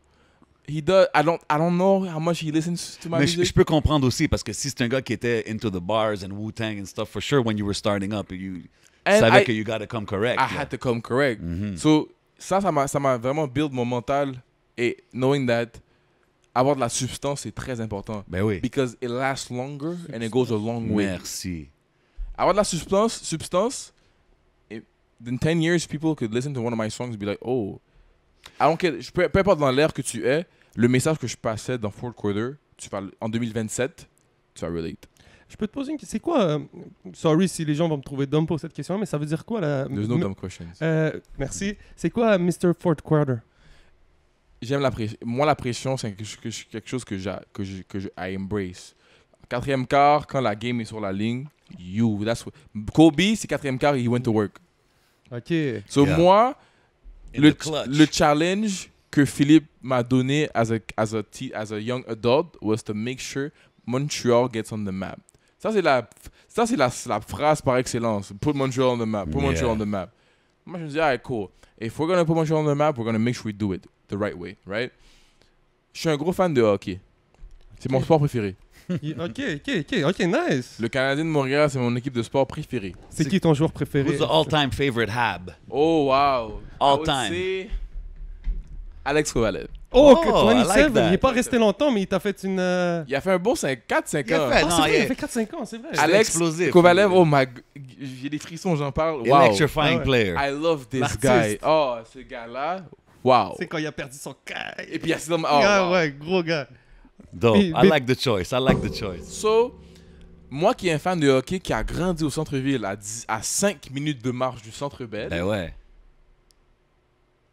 He does. I don't know how much he listens to my Mais music. je peux comprendre aussi, parce que si c'est un gars qui était into the bars and Wu-Tang and stuff, for sure, when you were starting up, you And savais que you gotta come correct. I là. had to come correct. So, ça m'a vraiment build mon mental, et knowing that avoir de la substance, c'est très important. Ben oui. Because it lasts longer and it goes a long way. Merci. Avoir de la substance, in 10 years, people could listen to one of my songs and be like, oh, I don't care. Peu importe dans l'ère que tu es, le message que je passais dans Fourth Quarter, en 2027, tu vas relate. Je peux te poser une question. C'est quoi... sorry si les gens vont me trouver dumb pour cette question, mais ça veut dire quoi, la... There's no dumb questions. Merci. C'est quoi Mr. Fourth Quarter? J'aime la pression. Moi, la pression, c'est quelque chose que I embrace. Quatrième quart, quand la game est sur la ligne, Kobe, c'est quatrième quart, he went to work. OK. So Yeah. moi, In the clutch. le challenge que Philippe m'a donné as a young adult was to make sure Montreal gets on the map. Ça, c'est la phrase par excellence. Put Montreal on the map. Put Montreal on the map. Moi, je me dis, alright, cool. If we're going to put Montreal on the map, we're going to make sure we do it the right way, right? Je suis un gros fan de hockey. C'est mon sport préféré. OK, nice. Le Canadien de Montréal, c'est mon équipe de sport préférée. C'est qui ton joueur préféré? Who's the all-time favorite Hab? Oh, wow. All I would time. say Alex Kovalev. Oh, Oh, I 27, like that. il n'est pas resté longtemps, mais il t'a fait une... Il a fait un bon 4-5 Il a ans. fait- Ah, non, c'est vrai, il- il a fait 4-5 ans, c'est vrai. Alex explosif. Kovalev, oh my... J'ai des frissons, j'en parle. Wow. Electrifying Ah ouais. player. I love this L'artiste. guy. Oh, ce gars-là. Wow. C'est quand il a perdu son caille. Et puis, il y a oh, Ah wow. ouais, gros gars. Dope. Mais- I like the choice. I like the choice. So, moi qui est un fan de hockey, qui a grandi au centre-ville à 5 minutes de marche du Centre Bell, Ben ouais.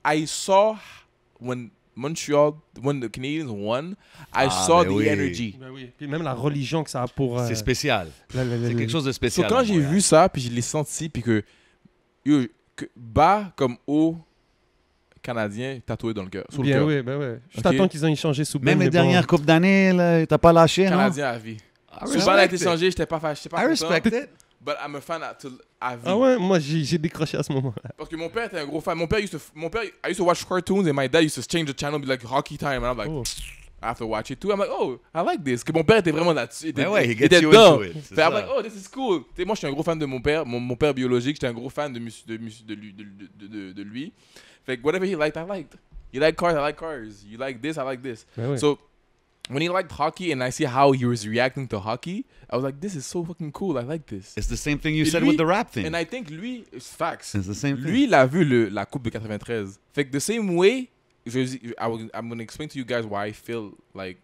I saw when the Canadians won, I Ah, saw ben the oui. energy. Ben oui. Puis même la religion que ça a pour... C'est spécial. C'est quelque chose de So, spécial. quand à j'ai Montréal. vu ça, puis je l'ai senti, puis que bas comme haut, Canadien tatoué dans le cœur. Sur le Bien cœur. oui, ben ouais. Je Ok. t'attends qu'ils ont échangé sous Même mais les bon. dernières coupes d'année, là, t'as pas lâché, non? Canadien à vie. I Souvent, a été respect it. changé, j'étais pas I respect content. it. but I'm a fan à vie. Ah ouais, moi j'ai décroché à ce moment-là. Parce que mon père était un gros fan. I used to watch cartoons and my dad used to change the channel, be like hockey time, and I'm like, Oh. I have to watch it too. I'm like, oh, I like this. Que mon père était vraiment là-dessus. Il Ben était, ouais, he il gets était you dedans. into it, c'est Fait, I'm ça. like, oh, this is cool. Tu sais, moi, je suis un gros fan de mon père, mon père biologique. J'étais un gros fan de lui. Fait que whatever he liked, I liked. You like cars, I like cars. You like this, I like this. Ben ouais. So when he liked hockey and I see how he was reacting to hockey, I was like, this is so fucking cool. I like this. It's the same thing you Et said lui- with the rap thing. And I think lui, it's facts. It's the same thing. Lui, il a vu la coupe de 93. Fait que the same way, I'm going to explain to you guys why I feel like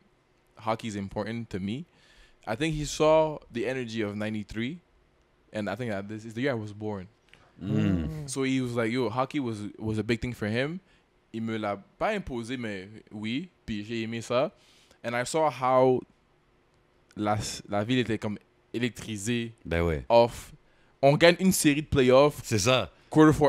hockey is important to me. I think he saw the energy of 93. And I think that this is the year I was born. Mm. So he was like, yo, hockey was a big thing for him. Il me l'a pas imposé, mais oui. Puis j'ai aimé ça. And I saw how la ville était comme électrisée, Ben ouais. off. On gagne une série de playoffs, C'est ça.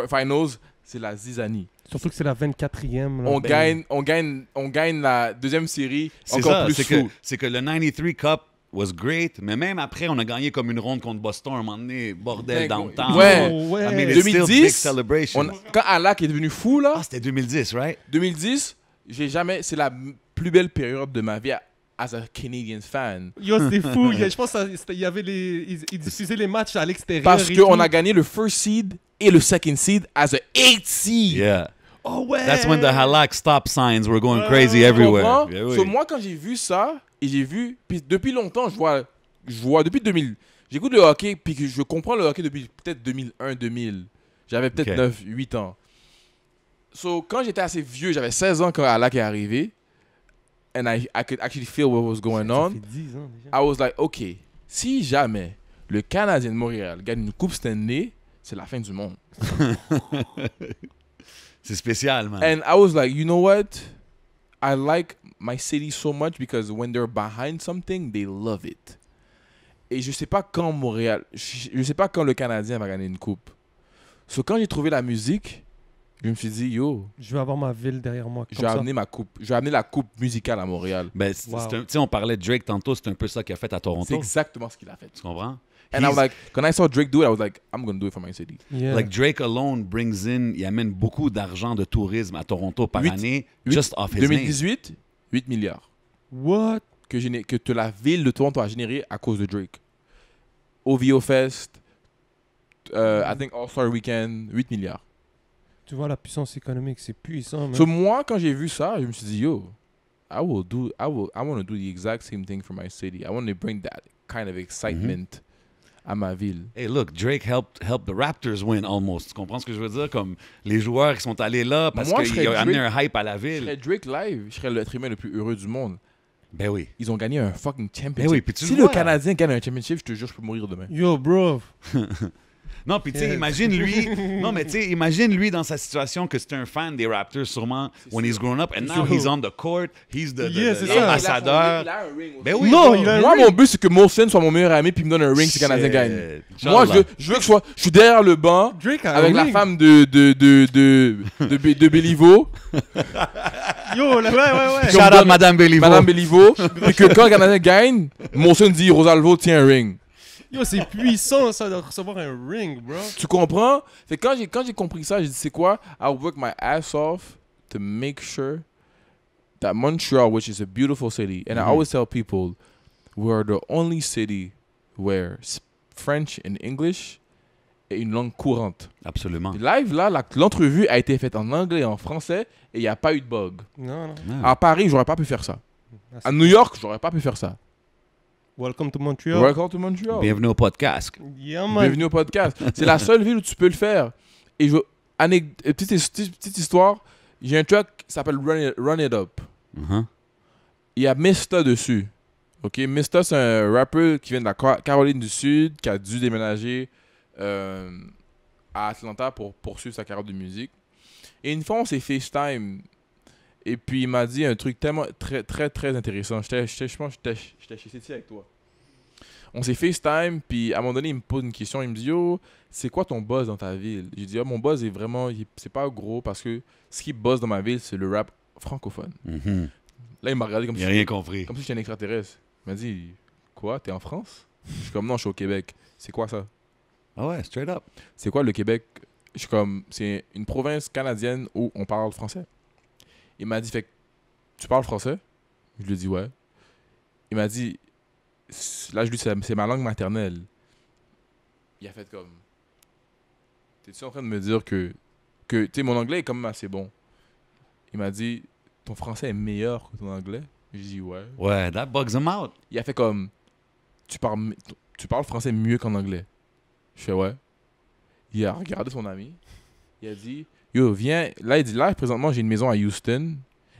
finals, c'est la zizanie. Surtout que c'est la 24e. Là. On gagne la deuxième série C'est encore ça. plus fou. C'est que le 93 Cup was great, mais même après, on a gagné comme une ronde contre Boston un moment donné, bordel Ben, downtown. ouais. Oh, ouais. I mean, it's still 2010, big celebration. Quand Alak est devenu fou, là, Ah, c'était 2010, right? 2010, c'est la plus belle période de ma vie as a Canadian fan. Yo, c'était fou. Je pense qu'il y avait ils diffusaient les matchs à l'extérieur. Parce et qu'on tout. a gagné le first seed et le second seed as a 8th seed. Yeah. Oh ouais. That's when the Halak stop signs were going Ouais, crazy tu everywhere. Comprends? Yeah, oui. So, moi, quand j'ai vu ça, et j'ai vu, puis depuis longtemps, je vois depuis 2000, j'écoute le hockey, puis que je comprends le hockey depuis peut-être 2001-2000. J'avais peut-être Ok. 9-8 ans. So, quand j'étais assez vieux, j'avais 16 ans quand Alak est arrivé, and I could actually feel what was going Ça on. fait 10 ans déjà. I was like, OK, si jamais le Canadien de Montréal gagne une Coupe Stanley, c'est la fin du monde. C'est spécial, man. And I was like, you know what? I like my city so much because when they're behind something, they love it. Et je sais pas quand Montréal, je sais pas quand le Canadien va gagner une coupe. So quand j'ai trouvé la musique, je me suis dit, yo, Je vais avoir ma ville derrière moi. je Comme vais ça. amener ma coupe. Je vais amener la coupe musicale à Montréal. Ben, Wow. tu sais, on parlait de Drake tantôt, c'est un peu ça qu'il a fait à C'est Toronto. exactement ce qu'il a fait. Tu comprends? And I was like, when I saw Drake do it, I was like, I'm going to do it for my city. Yeah. Like Drake alone brings in, il amène beaucoup d'argent de tourisme à Toronto par Huit- année, huit- just off his name. 2018, 8 milliards What? que la ville de Toronto a généré à cause de Drake. OVO Fest, I think All-Star Weekend, 8 milliards. Tu vois la puissance économique, c'est puissant. Man. So moi, quand j'ai vu ça, je me suis dit, yo, I want to do the exact same thing for my city. I want to bring that kind of excitement à ma ville. Hey, look, Drake helped the Raptors win almost. Tu comprends ce que je veux dire? Comme les joueurs qui sont allés là parce Moi, je qu'il serais a amené Drake. un hype à la Je ville. serais Drake live, je serais l'être humain le plus heureux du monde. Ben oui. Ils ont gagné un fucking championship. Ben oui, puis tu si le le vois. Canadien gagne un championship, je te jure, je peux mourir demain. Yo, bro. Non, puis tu sais, Yeah. imagine lui. Non, mais tu sais, imagine lui dans sa situation que c'est un fan des Raptors sûrement when he's grown up and now sûr. he's on the court, he's the Yeah, c'est ça. ambassadeur. Il a un ring aussi. Ben oui. Non, bro. il a un Moi, ring. mon but, c'est que Molson soit mon meilleur ami puis il me donne un ring si le Canadien Shit. gagne. Inch'Allah. Moi, je veux que je suis derrière le banc Drake a avec un la ring. femme de Béliveau. Yo, là, ouais. Shout out Madame Béliveau. Madame Béliveau. Et que quand le Canadien gagne, Molson dit Rosalvo, tiens un ring. Yo, c'est puissant ça de recevoir un ring, bro. Tu comprends? Fait que quand j'ai compris ça, j'ai dit, c'est quoi? I'll work my ass off to make sure that Montreal, which is a beautiful city, and I always tell people, we're the only city where French and English est une langue courante. Absolument. Puis live, là, l'entrevue a été faite en anglais et en français et il n'y a pas eu de bug. Non. Ah. À Paris, j'aurais pas pu faire ça. Ah, À New York, j'aurais pas pu faire ça. Welcome to Montreal. Welcome to Montreal. Bienvenue au podcast. Yeah, man. Bienvenue au podcast. C'est la seule ville où tu peux le faire. Et petite histoire, j'ai un track qui s'appelle Run It Up. Uh-huh. Il y a Mista dessus. Ok, Mista, c'est un rappeur qui vient de la Caroline du Sud, qui a dû déménager à Atlanta pour poursuivre sa carrière de musique. Et une fois, on s'est FaceTime. Et puis, il m'a dit un truc tellement très, très, très intéressant. Je pense que j'étais chez Cécile avec toi. On s'est FaceTime, puis à un moment donné, il me pose une question. Il me dit, yo, c'est quoi ton buzz dans ta ville? J'ai dit, mon buzz est vraiment, c'est pas gros parce que ce qui buzz dans ma ville, c'est le rap francophone. Mhm. Là, il m'a regardé comme Il si a rien compris. comme si j'étais un extraterrestre. Il m'a dit, quoi, t'es en France? Je suis comme, non, je suis au Québec. C'est quoi ça? Ah ouais, straight up. C'est quoi le Québec? Je suis comme, c'est une province canadienne où on parle français. Il m'a dit, fait que tu parles français? Je lui ai dit, ouais. Il m'a dit, là, je lui dis, c'est ma langue maternelle. Il a fait comme, t'es-tu en train de me dire que tu sais, mon anglais est quand même assez bon. Il m'a dit, ton français est meilleur que ton anglais? J'ai dit, ouais. Ouais, that bugs him out. Il a fait comme, tu parles français mieux qu'en anglais. Je fais, ouais. Il a regardé son ami. Il a dit, yo, viens. Là, il dit, là, présentement, j'ai une maison à Houston.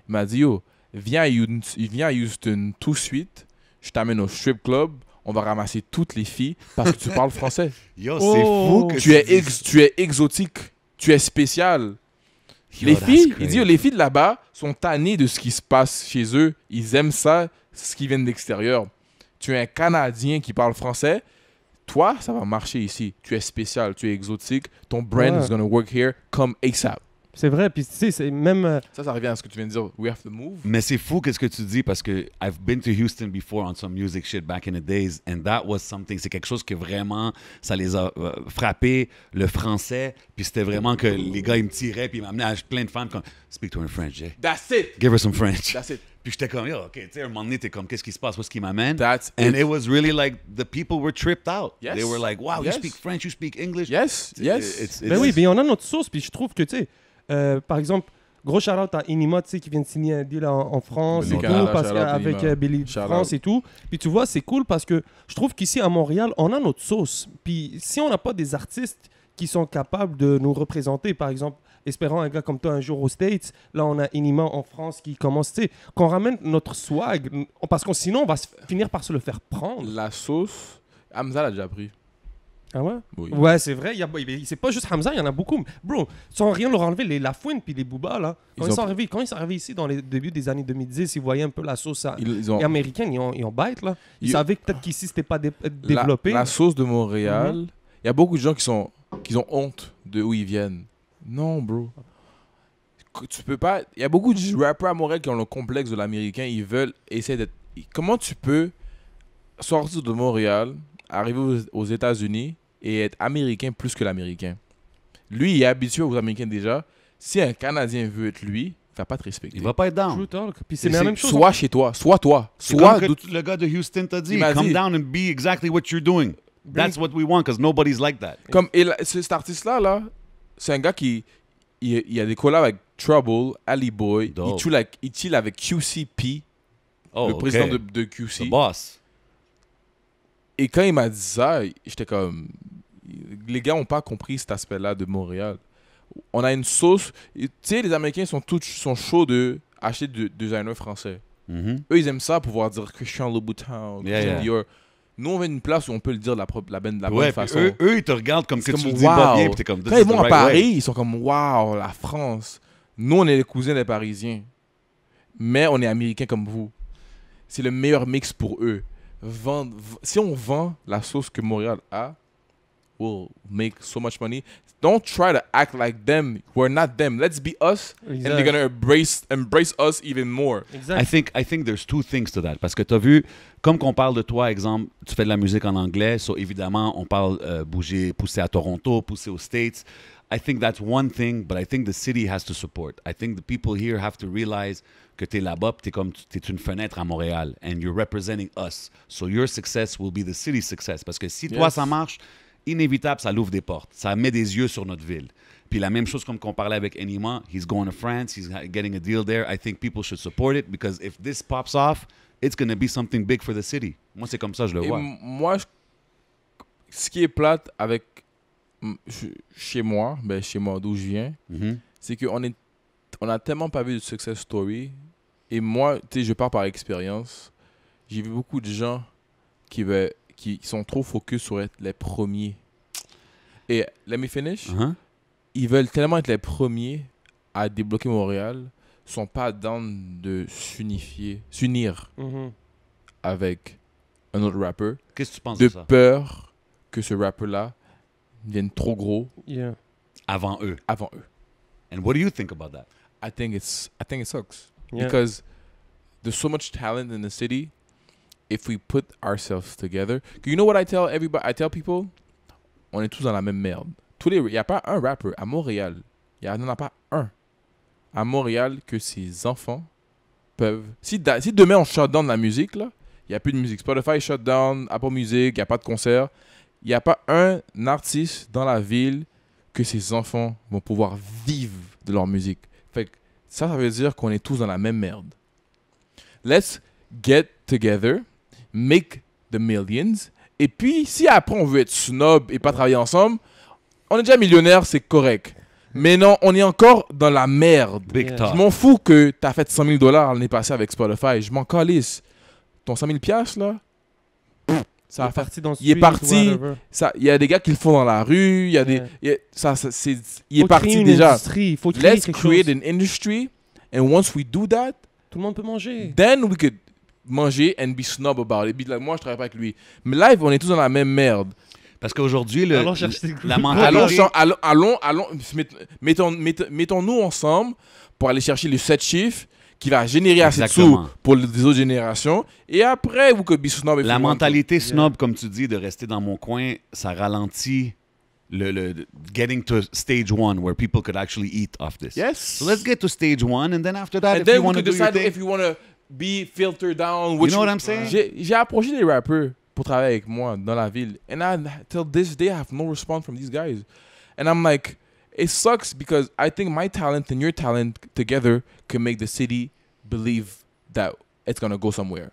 Il m'a dit, yo, viens à Houston tout de suite. Je t'amène au strip club. On va ramasser toutes les filles parce que tu parles français. Yo, Oh. c'est fou que Tu es exotique. Tu es spécial. Yo, Les that's filles, il crazy. dit, les filles de là-bas sont tannées de ce qui se passe chez eux. Ils aiment ça, ce qui vient de l'extérieur. Tu es un Canadien qui parle français. Toi, ça va marcher ici. Tu es spécial, tu es exotique. Ton brand Ouais. is going to work here comme ASAP. C'est vrai, puis tu sais, c'est même... Ça revient à ce que tu viens de dire. We have to move. Mais c'est fou qu'est-ce que tu dis parce que I've been to Houston before on some music shit back in the days and that was something. C'est quelque chose que vraiment, ça les a frappés, le français. Puis c'était vraiment que les gars, ils me tiraient puis ils m'amenaient à plein de femmes comme speak to her in French, Jay. That's it. Give her some French. That's it. Puis j'étais comme, yo, OK, tu sais, à un moment donné, t'es comme, qu'est-ce qui se passe? Où est-ce qu'il m'amène? That's And it. it was really like, the people were tripped out. Yes. They were like, wow, Yes. you speak French, you speak English. Yes, yes. Ben oui, mais on a notre sauce, puis je trouve que, tu sais, par exemple, gros shout-out à Inima, tu sais, qui vient de signer un deal en France Benny et tout, Canada, parce shout-out avec Inima. Believe Shout-out. France et tout. Puis tu vois, c'est cool parce que je trouve qu'ici à Montréal, on a notre sauce. Puis si on n'a pas des artistes qui sont capables de nous représenter, par exemple, espérant un gars comme toi un jour aux States, là on a Inima en France qui commence, tu sais, qu'on ramène notre swag, parce que sinon on va finir par se le faire prendre. La sauce, Hamza l'a déjà pris. Ah ouais? Oui. Ouais, c'est vrai. C'est pas juste Hamza, il y en a beaucoup. Bro, sans rien leur enlever, les Lafouine puis les Booba, là, quand ils sont arrivés ici dans les débuts des années 2010, ils voyaient un peu la sauce Ils ont américaine, ils ont bête, là. Ils Ils- savaient que peut-être qu'ici, c'était pas développé. La sauce de Montréal, il y a beaucoup de gens qui ont honte de où ils viennent. Non, bro. Tu peux pas. Il y a beaucoup de rappers à Montréal qui ont le complexe de l'américain. Ils veulent essayer d'être. Comment tu peux sortir de Montréal, arriver aux États-Unis et être américain plus que l'américain? Lui, il est habitué aux Américains déjà. Si un Canadien veut être lui, il va pas te respecter. Il va pas être down. True talk. Puis c'est Et la c'est même chose. Soit chez toi, soit toi, C'est soit comme d'où que le gars de Houston t'a dit, Il m'a come dit- down and be exactly what you're doing. That's what we want, because nobody's like that. Comme cet artiste-là, là, c'est un gars qui il a des collabs avec Trouble, Ali Boy. Dope. Il chill avec QCP, Oh, le okay. président de QC. The boss. Et quand il m'a dit ça, j'étais comme... Les gars n'ont pas compris cet aspect-là de Montréal. On a une sauce... Tu sais, les Américains sont chauds de acheter de designers français. Mhm. Eux, ils aiment ça, pouvoir dire Christian Louboutin, Yeah, Christian yeah. Dior. Nous, on veut une place où on peut le dire de la bonne Ouais, puis façon. eux, ils te regardent comme que C'est tu comme, le dis pas bien, wow. puis t'es comme, this Quand is ils the vont à right Paris, way. ils sont comme waouh, la France. Nous, on est les cousins des Parisiens. Mais on est américains comme vous. C'est le meilleur mix pour eux. Si on vend la sauce que Montréal a, we'll make so much money. Don't try to act like them. We're not them. Let's be us. And they're Exact. gonna embrace us even more. Exact. I think there's two things to that. Parce que tu as vu, comme qu'on parle de toi, exemple, tu fais de la musique en anglais, so évidemment, on parle pousser à Toronto, pousser aux States. I think that's one thing, but I think the city has to support. I think the people here have to realize que tu es là-bas, tu es une fenêtre à Montréal, and you're representing us. So your success will be the city's success. Parce que si toi, Yes. ça marche, inévitable, ça l'ouvre des portes. Ça met des yeux sur notre ville. Puis la même chose comme qu'on parlait avec Enima, he's going to France, he's getting a deal there. I think people should support it because if this pops off, it's going to be something big for the city. Moi, c'est comme ça, je le Et vois. moi, ce qui est plate avec chez moi d'où je viens, Mhm. c'est on a tellement pas vu de success story. Et moi, tu sais, je pars par expérience. J'ai vu beaucoup de gens qui sont trop focus sur être les premiers. Et let me finish. Uh-huh. Ils veulent tellement être les premiers à débloquer Montréal, sont pas down de s'unir Mhm. avec un autre rapper, Qu'est-ce que tu penses de de ça? peur que ce rapper-là devienne trop gros Yeah. Avant eux. avant eux. And what do you think about that? I think it sucks. Yeah. Because there's so much talent in the city. If we put ourselves together, you know what I tell everybody? I tell people, on est tous dans la même merde. Il n'y a pas un rappeur à Montréal, il n'y en a pas un à Montréal que ses enfants peuvent... Si demain on shut down la musique, là, il n'y a plus de musique. Spotify shut down, Apple Music, il n'y a pas de concert. Il n'y a pas un artiste dans la ville que ses enfants vont pouvoir vivre de leur musique. Fait que ça veut dire qu'on est tous dans la même merde. Let's get together, make the millions. Et puis, si après on veut être snob et pas travailler ensemble, on est déjà millionnaire, c'est correct. Mais non, on est encore dans la merde. Big talk. Je m'en fous que tu as fait 100 000 $ l'année passée avec Spotify. Je m'en calisse. Ton 100 000 $, là, ça va faire... Il est parti. Il y a des gars qui le font dans la rue. Il y a des... Il est parti déjà. Let's create an industry. And once we do that, tout le monde peut manger. Then we could manger and be snob about it. Be like, moi, je travaille pas avec lui. Mais live, on est tous dans la même merde. Parce qu'aujourd'hui, la mentalité... Mettons-nous ensemble pour aller chercher le 7 chiffres qui va générer assez de sous pour les autres générations. Et après, vous could be snob. La mentalité snob, comme tu dis, de rester dans mon coin, ça ralentit le getting to stage 1 where people could actually eat off this. Yes. So let's get to stage 1 and then after that, and if then you we want to could do your decide thing. if you want to be filtered down. You know what I'm saying? J'ai approché des rappeurs pour travailler avec moi dans la ville. And till this day, I have no response from these guys. And I'm like, it sucks because I think my talent and your talent together can make the city believe that it's going to go somewhere.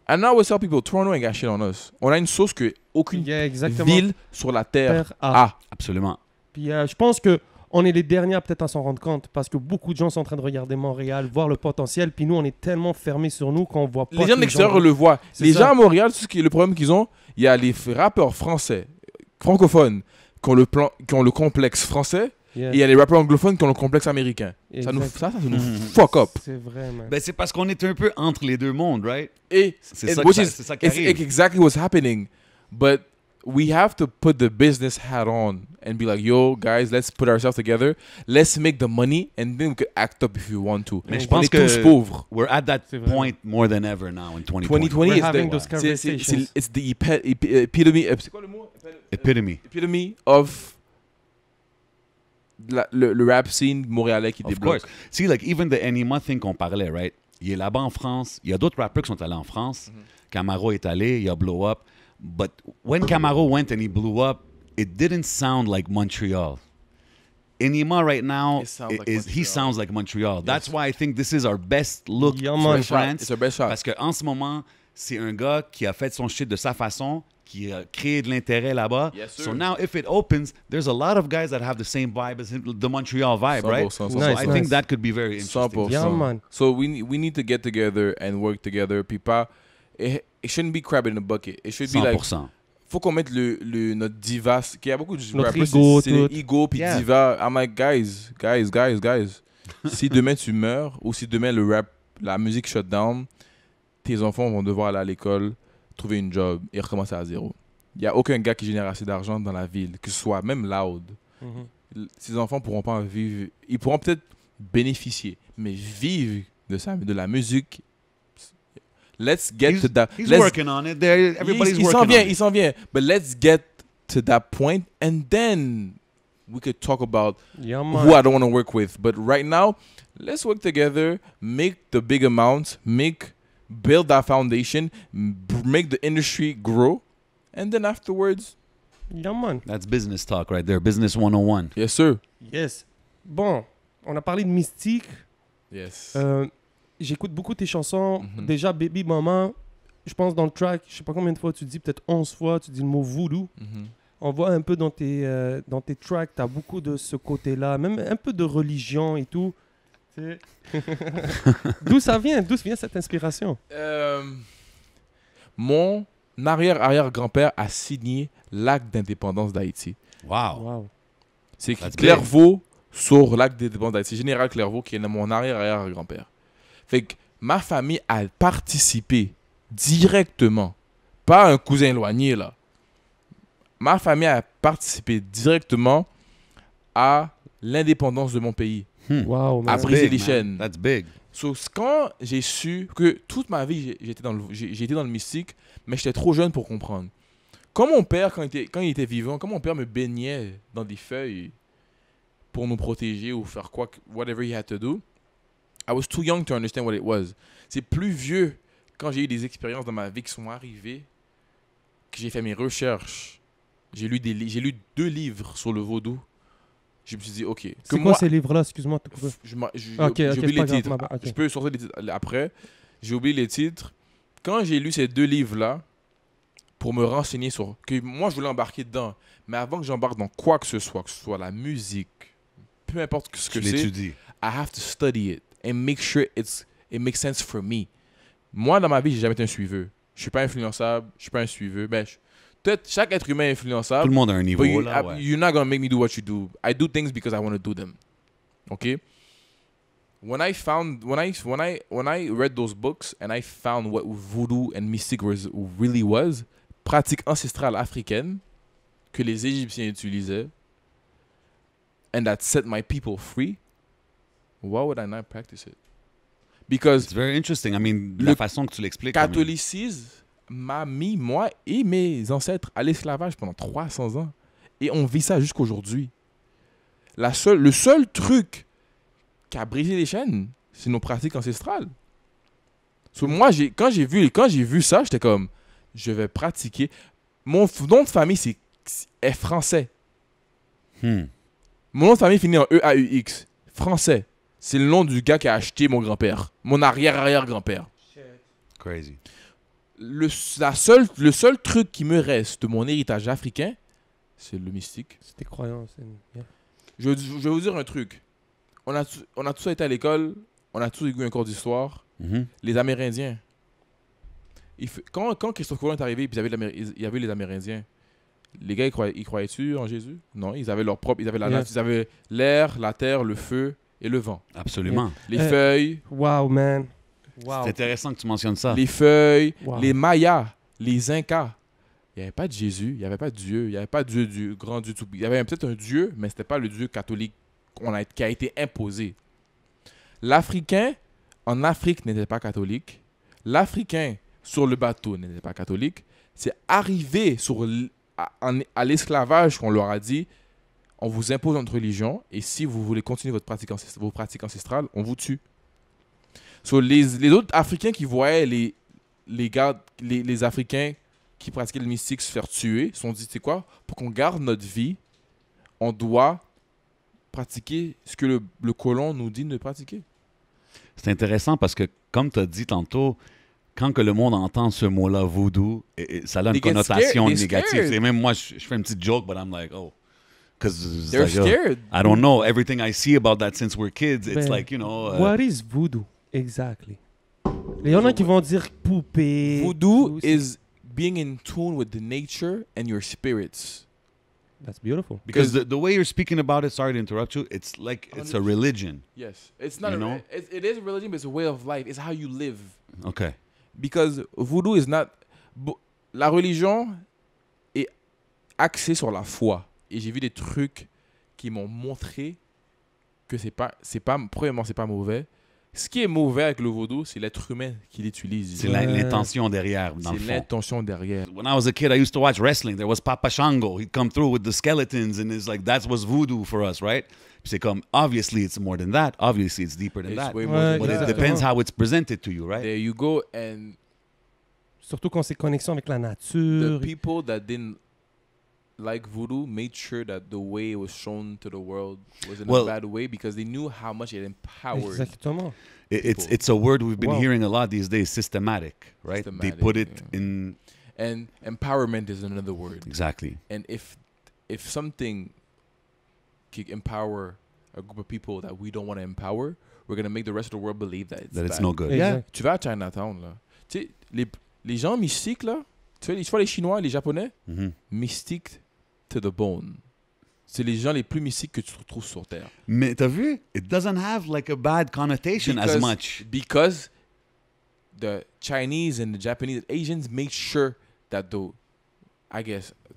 And now we tell people, Toronto ain't got shit on us. On a une sauce que aucune ville sur la terre a. Absolument. Puis je pense que on est les derniers peut-être à s'en rendre compte parce que beaucoup de gens sont en train de regarder Montréal, voir le potentiel, puis nous, on est tellement fermés sur nous qu'on voit pas. Les gens de l'extérieur le voient. Les gens à Montréal, le problème qu'ils ont, il y a les rappeurs français, francophones, qui ont le complexe français, et il y a les rappeurs anglophones qui ont le complexe américain. Ça nous fuck up. C'est vrai, man. Ben, c'est parce qu'on est un peu entre les deux mondes, right? Et c'est ça qui arrive. It's exactly what's happening. But we have to put the business hat on and be like, yo, guys, let's put ourselves together. Let's make the money, and then we could act up if you want to. Mais je pense que tous pauvres. We're at that point more than ever now in 2020. 2020 We're having those conversations. It's the epitome. C'est quoi le mot? Epitome. Epitome of le rap scene montréalais qui débloque. See, like, even the Enima thing qu'on parlait, right? Il est là-bas en France. Il y a d'autres rappeurs qui sont allés en France. Camaro est allé, il a blow up. But when Camaro went and he blew up, it didn't sound like Montreal. Enima right now, he sounds like Montreal. Yes. That's why I think this is our best look for France. It's our best shot. Parce qu'en ce moment, c'est un gars qui a fait son shit de sa façon, qui a créé de l'intérêt là-bas. Yes, so now, if it opens, there's a lot of guys that have the same vibe as the Montreal vibe, right? So I think that could be very interesting. Yeah, man. So we need to get together and work together. Puis pas, it shouldn't be crab in a bucket. It should be 100%. like, faut qu'on mette notre diva, qu'il y a beaucoup de ego, c'est les ego puis diva. I'm like, guys. Si demain tu meurs ou si demain la musique shut down, tes enfants vont devoir aller à l'école, trouver une job et recommencer à zéro. Il n'y a aucun gars qui génère assez d'argent dans la ville, que ce soit même loud. Ces enfants pourront pas vivre. Ils pourront peut-être bénéficier, mais vivre de ça, de la musique. Let's get to that. He's working on it. Everybody's working on it. Il s'en vient. But let's get to that point, and then we could talk about who I don't want to work with. But right now, let's work together, make the big amounts, build that foundation, make the industry grow, and then afterwards... Yeah, man. That's business talk right there. Business 101. Yes, sir. Yes. Bon, on a parlé de mystique. Yes. J'écoute beaucoup tes chansons. Déjà, Baby Mama, je pense dans le track, je sais pas combien de fois tu dis, peut-être 11 fois, tu dis le mot voodoo. On voit un peu dans tes tracks, tu as beaucoup de ce côté-là, même un peu de religion et tout. D'où ça vient? D'où vient cette inspiration? Mon arrière-arrière-grand-père a signé l'acte d'indépendance d'Haïti. Wow. C'est Clairvaux sur l'acte d'indépendance d'Haïti. Général Clairvaux qui est mon arrière-arrière-grand-père. Fait que ma famille a participé directement, pas un cousin éloigné là. Ma famille a participé directement à l'indépendance de mon pays. Wow, à briser les chaînes. That's big. So, quand j'ai su que toute ma vie, j'ai été dans le mystique, mais j'étais trop jeune pour comprendre. Quand mon père, quand il était vivant, quand mon père me baignait dans des feuilles pour nous protéger ou faire quoi, whatever he had to do, I was too young to understand what it was. C'est plus vieux quand j'ai eu des expériences dans ma vie qui sont arrivées, que j'ai fait mes recherches. J'ai lu 2 livres sur le vaudou. Je me suis dit, ok. C'est quoi ces livres-là? Excuse-moi. J'ai oublié les titres. Je peux sortir les titres après. J'ai oublié les titres. Quand j'ai lu ces 2 livres-là, pour me renseigner sur... que moi, je voulais embarquer dedans. Mais avant que j'embarque dans quoi que ce soit la musique, peu importe ce que c'est, I have to study it and make sure it makes sense for me. Moi, dans ma vie, j'ai jamais été un suiveur. Je suis pas influençable, je suis pas un suiveur. Ben, peut-être chaque être humain est influençable. Tout le monde a un niveau, but là, ouais. You're not gonna make me do what you do. I do things because I want to do them. Okay? When I read those books and I found what voodoo and mystic really was, pratique ancestrale africaine que les Égyptiens utilisaient, and that set my people free, why would I not practice it? Because it's very interesting. I mean, la façon que tu l'expliques. Catholicisme m'a mis, moi et mes ancêtres, à l'esclavage pendant 300 ans. Et on vit ça jusqu'aujourd'hui. Le seul truc qui a brisé les chaînes, c'est nos pratiques ancestrales. So, moi, quand j'ai vu ça, j'étais comme, je vais pratiquer. Mon nom de famille est français. Mon nom de famille finit en E-A-U-X. Français. C'est le nom du gars qui a acheté mon grand-père. Mon arrière-arrière-grand-père. Crazy. Le seul truc qui me reste de mon héritage africain, c'est le mystique. C'est tes croyances. Yeah. Je vais vous dire un truc. On a tous été à l'école, on a tous eu un cours d'histoire. Les Amérindiens. Quand Christophe Colomb est arrivé, puis il y avait les Amérindiens, les gars, ils croyaient-tu en Jésus? Non, ils avaient leur propre... Ils avaient la nature, ils avaient l'air, la terre, le feu et le vent. Absolument. Les feuilles. Wow, man. Wow. C'est intéressant que tu mentionnes ça. Les feuilles, les Mayas, les Incas. Il n'y avait pas de Jésus, il n'y avait pas de Dieu, il n'y avait pas de Dieu, du grand Dieu tout. Il y avait peut-être un Dieu, mais ce n'était pas le Dieu catholique qui a été imposé. L'Africain, en Afrique, n'était pas catholique. L'Africain, sur le bateau, n'était pas catholique. C'est arrivé à l'esclavage qu'on leur a dit, on vous impose notre religion, et si vous voulez continuer vos pratiques ancestrales, on vous tue. So, les autres Africains qui voyaient les Africains qui pratiquaient le mystique se faire tuer, se sont dit, tu sais quoi, pour qu'on garde notre vie, on doit pratiquer ce que le colon nous dit de pratiquer. C'est intéressant parce que, comme tu as dit tantôt, quand que le monde entend ce mot-là, voodoo, ça a une connotation négative. Et même moi, je fais une petite joke, but I'm like, oh. Because they're scared. I don't know. Everything I see about that since we're kids, it's like, you know... what is voodoo? Exactly. Il y en a qui vont dire poupée. Voodoo is being in tune with the nature and your spirits. That's beautiful. Because the way you're speaking about it, sorry to interrupt you, it's like it's a religion. Yes. It's not it is a religion, but it's a way of life. It's how you live. Okay. Because voodoo is not... La religion est axée sur la foi. Et j'ai vu des trucs qui m'ont montré que premièrement, c'est pas mauvais. Ce qui est mauvais avec le vaudou, c'est l'être humain qui l'utilise. C'est l'intention derrière, dans le fond. C'est l'intention derrière. When I was a kid, I used to watch wrestling. There was Papa Shango. He'd come through with the skeletons, and it's like, that was voodoo for us, right? Puis c'est comme, obviously, it's more than that. Obviously, it's deeper than that. But it depends how it's presented to you, right? There you go, and... Surtout quand c'est connexion avec la nature. The people that didn't like voodoo made sure that the way it was shown to the world was in a bad way because they knew how much it empowered. Exactement. It's a word we've been hearing a lot these days, systematic, right? They put it in... And empowerment is another word. Exactly. And if something can empower a group of people that we don't want to empower, we're going to make the rest of the world believe that it's no good. Yeah. Tu vas à Chinatown, là. Tu sais, les gens mystiques, là, tu vois les Chinois, les Japonais, mystiques to the bone. C'est les gens les plus mystiques que tu trouves sur Terre. Mais t'as vu? It doesn't have like a bad connotation as much. Because the Chinese and the Japanese and Asians made sure that the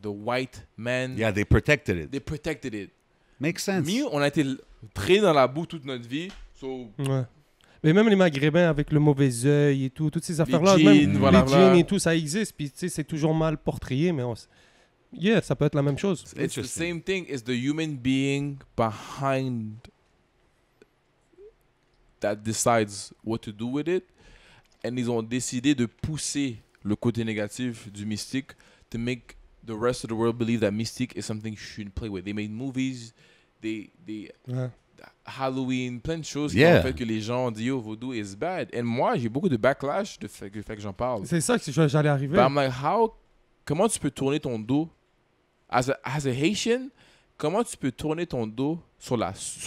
white man... Yeah, they protected it. They protected it. Makes sense. Mieux, on a été traînés dans la boue toute notre vie. So... Ouais. Mais même les Maghrébins avec le mauvais œil et tout, toutes ces affaires-là, jeans, même voilà, les voilà. jeans et tout, ça existe. Puis tu sais, c'est toujours mal portrayé, mais yeah, ça peut être la même chose. It's the Interesting. same thing. It's the human being behind that decides what to do with it. And ils ont décidé de pousser le côté négatif du mystique to make the rest of the world believe that mystique is something you shouldn't play with. They made movies, they Ouais. Halloween, plein de choses qui Yeah. ont fait que les gens ont dit oh, voodoo is bad. Et moi, j'ai beaucoup de backlash du fait que j'en parle. C'est ça que j'allais arriver. But I'm like, comment tu peux tourner ton dos as a Haitian? Comment tu peux tourner ton dos sur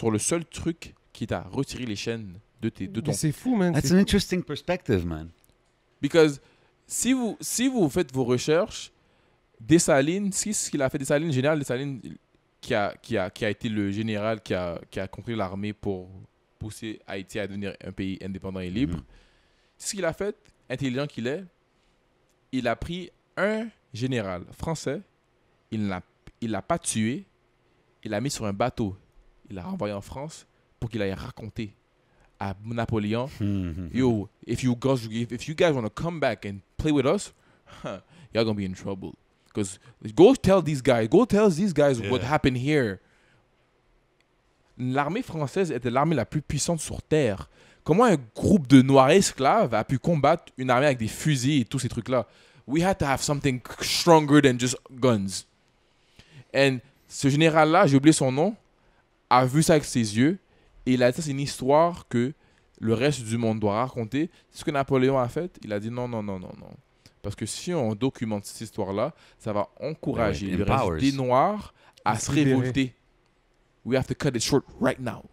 le seul truc qui t'a retiré les chaînes de ton. Mais c'est fou, man. That's c'est an fou. interesting perspective, man. Because si vous faites vos recherches, Dessalines, ce qu'il a fait, Dessalines, général Dessalines, qui a été le général qui a compris l'armée pour pousser Haïti à devenir un pays indépendant et libre. Ce qu'il a fait, intelligent qu'il est, il a pris un général français, il l'a pas tué, il l'a mis sur un bateau, il l'a renvoyé en France pour qu'il aille raconter à Napoléon, yo, if you guys want to come back and play with us, y'all gonna be in trouble. Because go tell these guys what happened here. L'armée française était l'armée la plus puissante sur Terre. Comment un groupe de noirs esclaves a pu combattre une armée avec des fusils et tous ces trucs-là? We had to have something stronger than just guns. And ce général-là, j'ai oublié son nom, a vu ça avec ses yeux et il a dit ça, c'est une histoire que le reste du monde doit raconter. C'est ce que Napoléon a fait. Il a dit non. Parce que si on documente cette histoire-là, ça va encourager Ouais, le reste empowers. des Noirs à À se se libérer. révolter. We have to cut it short right now.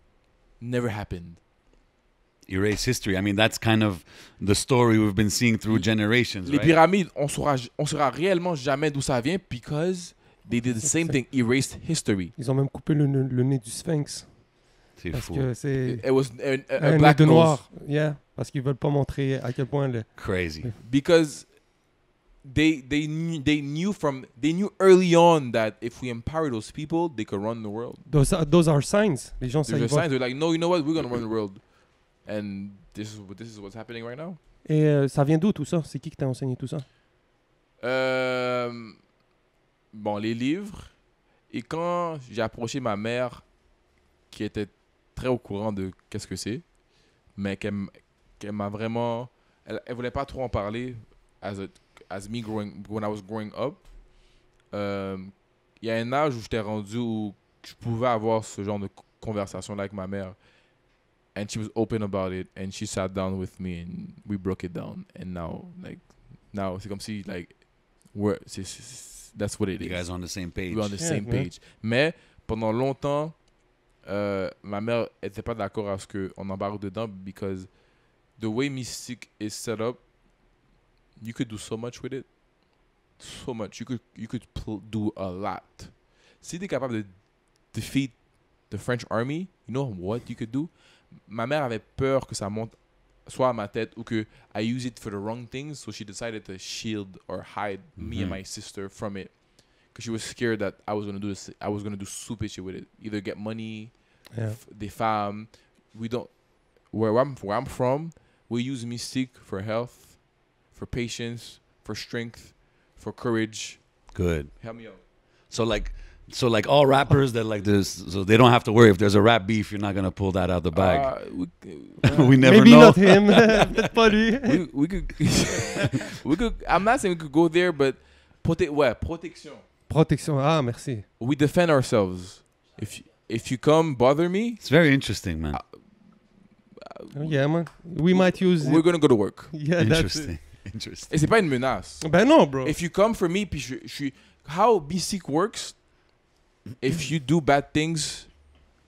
Never happened. Erase history. I mean, that's kind of the story we've been seeing through generations, Les right? pyramides, on saura réellement jamais d'où ça vient because they did the same thing, erased history. Ils ont même coupé le nez du sphinx. C'est Parce fou. que c'est It was a un nez black de nose. noir. Yeah. Parce qu'ils veulent pas montrer à quel point Crazy. Because they knew early on that if we empower those people, they could run the world. Those are signs. Les gens There's a savent. sign. They're like, no, you know what? We're gonna run the world, and this is what's happening right now. Et ça vient d'où tout ça? C'est qui t'a enseigné tout ça? Bon, les livres. Et quand j'ai approché ma mère, qui était très au courant de qu'est-ce que c'est, mais qu'elle m'a vraiment, elle voulait pas trop en parler as me when I was growing up. Il y a un âge où j'étais rendu où je pouvais avoir ce genre de conversation là avec ma mère. And she was open about it, and she sat down with me, and we broke it down. And now c'est comme si that's what it You is. guys are on the same page. We're on the Yeah, same man. page. Mais pendant longtemps, ma mère était pas d'accord à ce qu'on embarque dedans because the way Mystique is set up, you could do so much with it. So much. You could do a lot. Si tu es capable de defeat the French army, you know what you could do? Ma mère avait peur que ça monte soit à ma tête ou que I use it for the wrong things, so she decided to shield or hide me and my sister from it. Because she was scared that I was gonna do stupid shit with it. Either get money, Yeah. des femmes. We don't. Where I'm from, we use Mystique for health, for patience, for strength, for courage. Good. Help me out. So like all rappers that like this, so they don't have to worry if there's a rap beef, you're not gonna pull that out the bag. We never Maybe know. not him. Peut-être pas lui. We could. We could. I'm not saying we could go there, but protection. Protection. Ah, merci. We defend ourselves. If you come bother me, It's very interesting, man. Oh, yeah, man. We might use we're it. gonna go to work. Yeah, that's it. Interesting. Interesting. Et c'est pas une menace. Ben non, bro. If you come for me, puis je suis... How BSeek works, if you do bad things,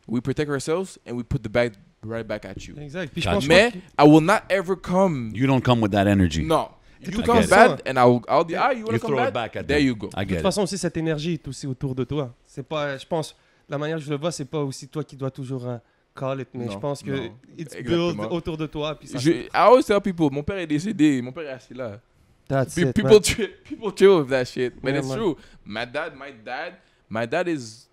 we protect ourselves and we put the bag right back at you. Exact. Puis je Gotcha. pense Mais que- I will not ever come... You don't come with that energy. No. You tout come le temps bad ça. and I'll be... Ah, you wanna You come throw bad? it back at There them. you go. I De get toute it. façon, aussi, cette énergie est aussi autour de toi. C'est pas, je pense, la manière que je le vois, c'est pas aussi toi qui dois toujours call it, mais Non, je pense que non. it's Exactement. built autour de toi. Puis ça, I always tell people, mon père est décédé, mon père est assis là. that's it, People man. chill with that shit. But Yeah, it's man. true. My dad is...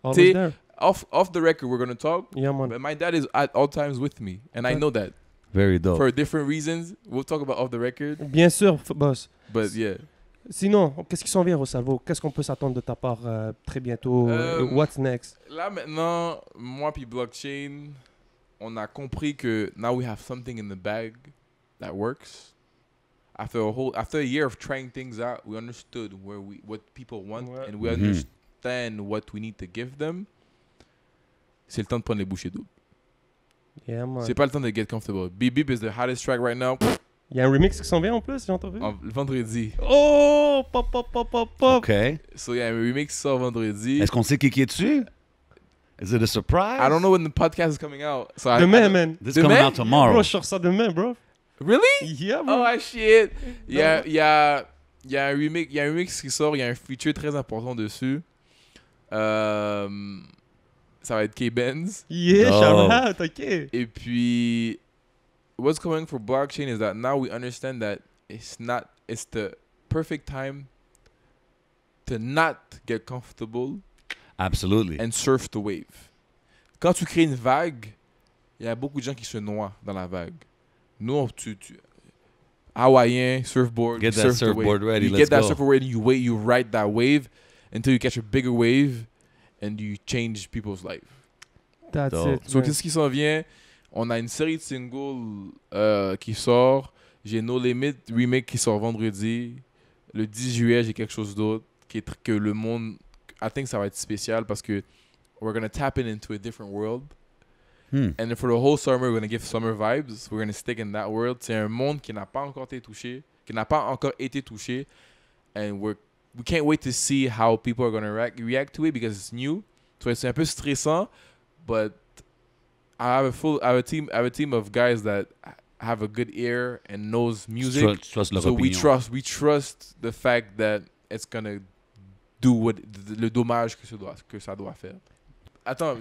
Always T'sais, there. Off the record, we're going to talk. Yeah, man. But my dad is at all times with me. And I Okay. know that. Very dope. for different reasons. We'll talk about off the record. Bien sûr, boss. But yeah. Sinon, qu'est-ce qui s'en vient, Rosalvo? Qu'est-ce qu'on peut s'attendre de ta part très bientôt? What's next? Là maintenant, moi puis Blockchain, on a compris que now we have something in the bag that works. After a year of trying things out, we understood what people want and we understand what we need to give them. C'est le temps de prendre les bouchées doubles. Yeah, man. C'est pas le temps de get comfortable. Beep Beep is the hottest track right now. Il y a un remix qui s'en vient en plus, j'ai entendu. Le vendredi. Oh! Pop, pop, pop, pop, pop. OK. So, il y a un remix qui sort vendredi. Est-ce qu'on sait qui est dessus? Is it a surprise? I don't know when the podcast is coming out. So Demain, man. This is coming Demain? out tomorrow. Bro, je sors ça demain, bro. Really? Yeah, bro. Oh, shit. Il y a un remix qui sort. Il y a un feature très important dessus. Ça va être K-Benz. Yeah, Oh. shout out, ok. Et puis, what's coming for blockchain is that now we understand that it's the perfect time to not get comfortable Absolutely. and surf the wave. Quand tu crées une vague, il y a beaucoup de gens qui se noient dans la vague. Nous, Hawaïen, surfboard, Get you that surf the surfboard wave. ready, You let's get that go. surfboard ready, you wait, you ride that wave until you catch a bigger wave and you change people's life. That's Dope. it. So, man. qu'est-ce qui s'en vient? On a une série de singles qui sort. J'ai No Limit remake qui sort vendredi. Le 10 juillet, j'ai quelque chose d'autre que le monde... I think ça va être spécial parce que we're going to tap into a different world. And then for the whole summer, we're going to give summer vibes. We're going to stick in that world. C'est un monde qui n'a pas encore été touché. And we can't wait to see how people are going to react to it because it's new. So c'est un peu stressant, but I have a team of guys that have a good ear and knows music. Trust leur So we opinion. trust the fact that it's gonna do le dommage que ça doit faire. Attends,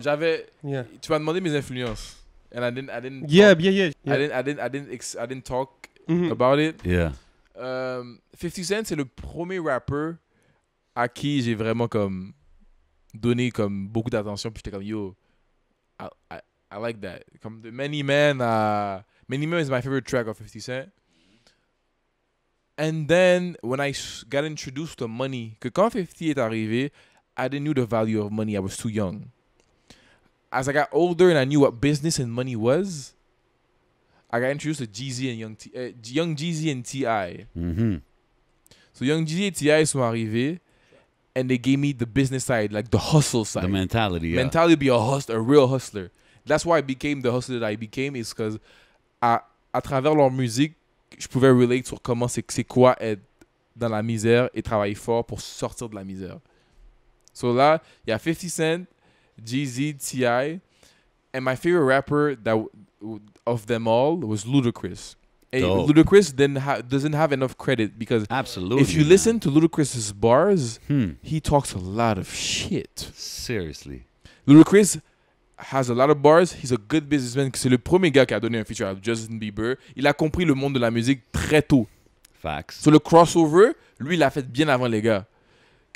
Yeah. tu m'as demandé mes influences, and I didn't. Yeah, talk, yeah, yeah. I didn't talk Mhm. about it. Yeah. 50 Cent, c'est le premier rapper à qui j'ai vraiment comme donné comme beaucoup d'attention, puis j'étais comme yo, I like that. Comme the Many Men is my favorite track of 50 Cent. And then when I got introduced to money, que quand 50 est arrivé, I didn't know the value of money. I was too young. As I got older and I knew what business and money was, I got introduced to Jeezy and Young Jeezy and T.I. Mhm. So Young Jeezy and T.I. sont arrivés, and they gave me the business side, like the hustle side. The mentality, yeah. Mentality to be a real hustler. That's why I became the hustler that I became, is because à travers leur musique, je pouvais relate sur comment c'est quoi être dans la misère et travailler fort pour sortir de la misère. So là, il y a 50 Cent, Jeezy, T.I., and my favorite rapper of them all was Ludacris. And Dope. Ludacris doesn't have enough credit because Absolutely. if you listen to Ludacris's bars, man. he talks a lot of shit. Seriously. Ludacris has a lot of bars. He's a good businessman. C'est le premier gars qui a donné un feature à Justin Bieber. Il a compris le monde de la musique très tôt. Facts. So le crossover, lui, il l'a fait bien avant les gars.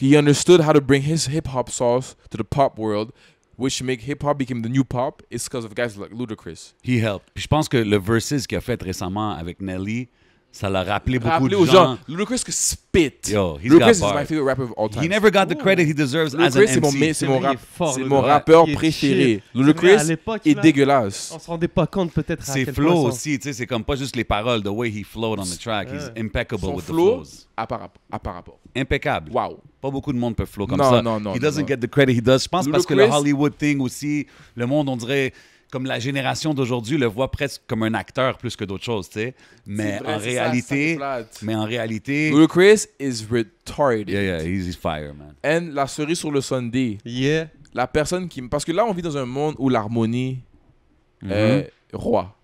He understood how to bring his hip-hop sauce to the pop world, which make hip-hop became the new pop. It's because of guys like Ludacris. He helped. Puis je pense que le versus qu'il a fait récemment avec Nelly, ça l'a rappelé beaucoup Rappelez de aux gens. gens, Ludacris could spit. Yo, he's Ludacris got is bars. my favorite rapper of all time. He never got the credit he deserves as an Ludacris, MC. c'est mon Il est fort, c'est le mon gars. rappeur Il est préféré. shit. À Ludacris l'époque, est là, dégueulasse. On se rendait pas compte peut-être à Ses quel flows point aussi, tu sais, c'est comme pas juste les paroles, the way he flowed on the track, he's impeccable Son with the flow, flows. à par rapport. Impeccable. Wow. Pas beaucoup de monde peut flow comme Non, ça. non, non, He doesn't non. get the credit he does. Je pense parce que le Ludacris- Hollywood thing aussi, le monde, on dirait, comme la génération d'aujourd'hui, le voit presque comme un acteur plus que d'autres choses, tu sais. Mais vrai, en c'est ça, réalité, ça Ludacris is retarded. yeah, he's fire, man. And la cerise sur le sundae, Yeah. la personne qui... Parce que là, on vit dans un monde où l'harmonie est roi.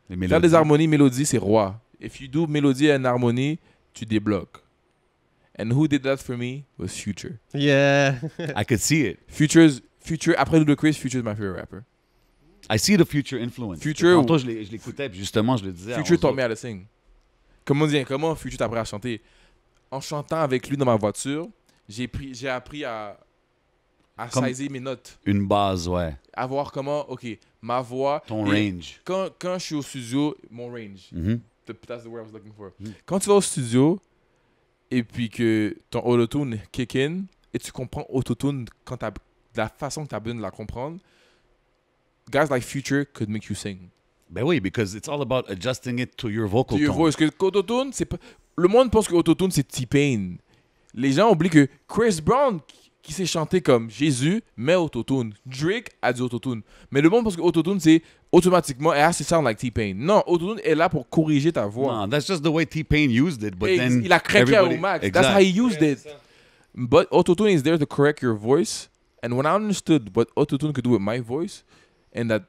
Les Faire mélodies. des harmonies, mélodies, c'est roi. If you do mélodie and harmonie, tu débloques. And who did that for me was Future. Yeah. I could see it. Future, après Ludacris, Future is my favorite rapper. I see the Future influence. Future- Tantôt, je l'écoutais, puis justement, je le disais. Future taught me how to sing. Comment Future t'a appris à chanter? En chantant avec lui dans ma voiture, j'ai appris à Comme- saisir mes notes. Une base, ouais. À voir comment, OK, ma voix. Ton Et range. Quand je suis au studio, mon range. Mhm. That's the word I was looking for. Mm. Quand tu vas au studio et puis que ton autotune kick in et tu comprends autotune quand de la façon que tu as besoin de la comprendre, guys like Future could make you sing. Ben oui, because it's all about adjusting it to your vocal Tu tone. vois, est-ce que autotune, c'est pas... Le monde pense que autotune, c'est T-Pain. Les gens oublient que Chris Brown, qui sait chanter comme Jésus, met autotune. Drake a du autotune. Mais le monde pense que autotune, c'est automatiquement, it has to sound like T-Pain. Non, autotune est là pour corriger ta voix. No, that's just the way T-Pain used it, but Et then il a craqué everybody- au max. Exact. That's how he used it. But autotune is there to correct your voice. And when I understood what autotune could do with my voice, and that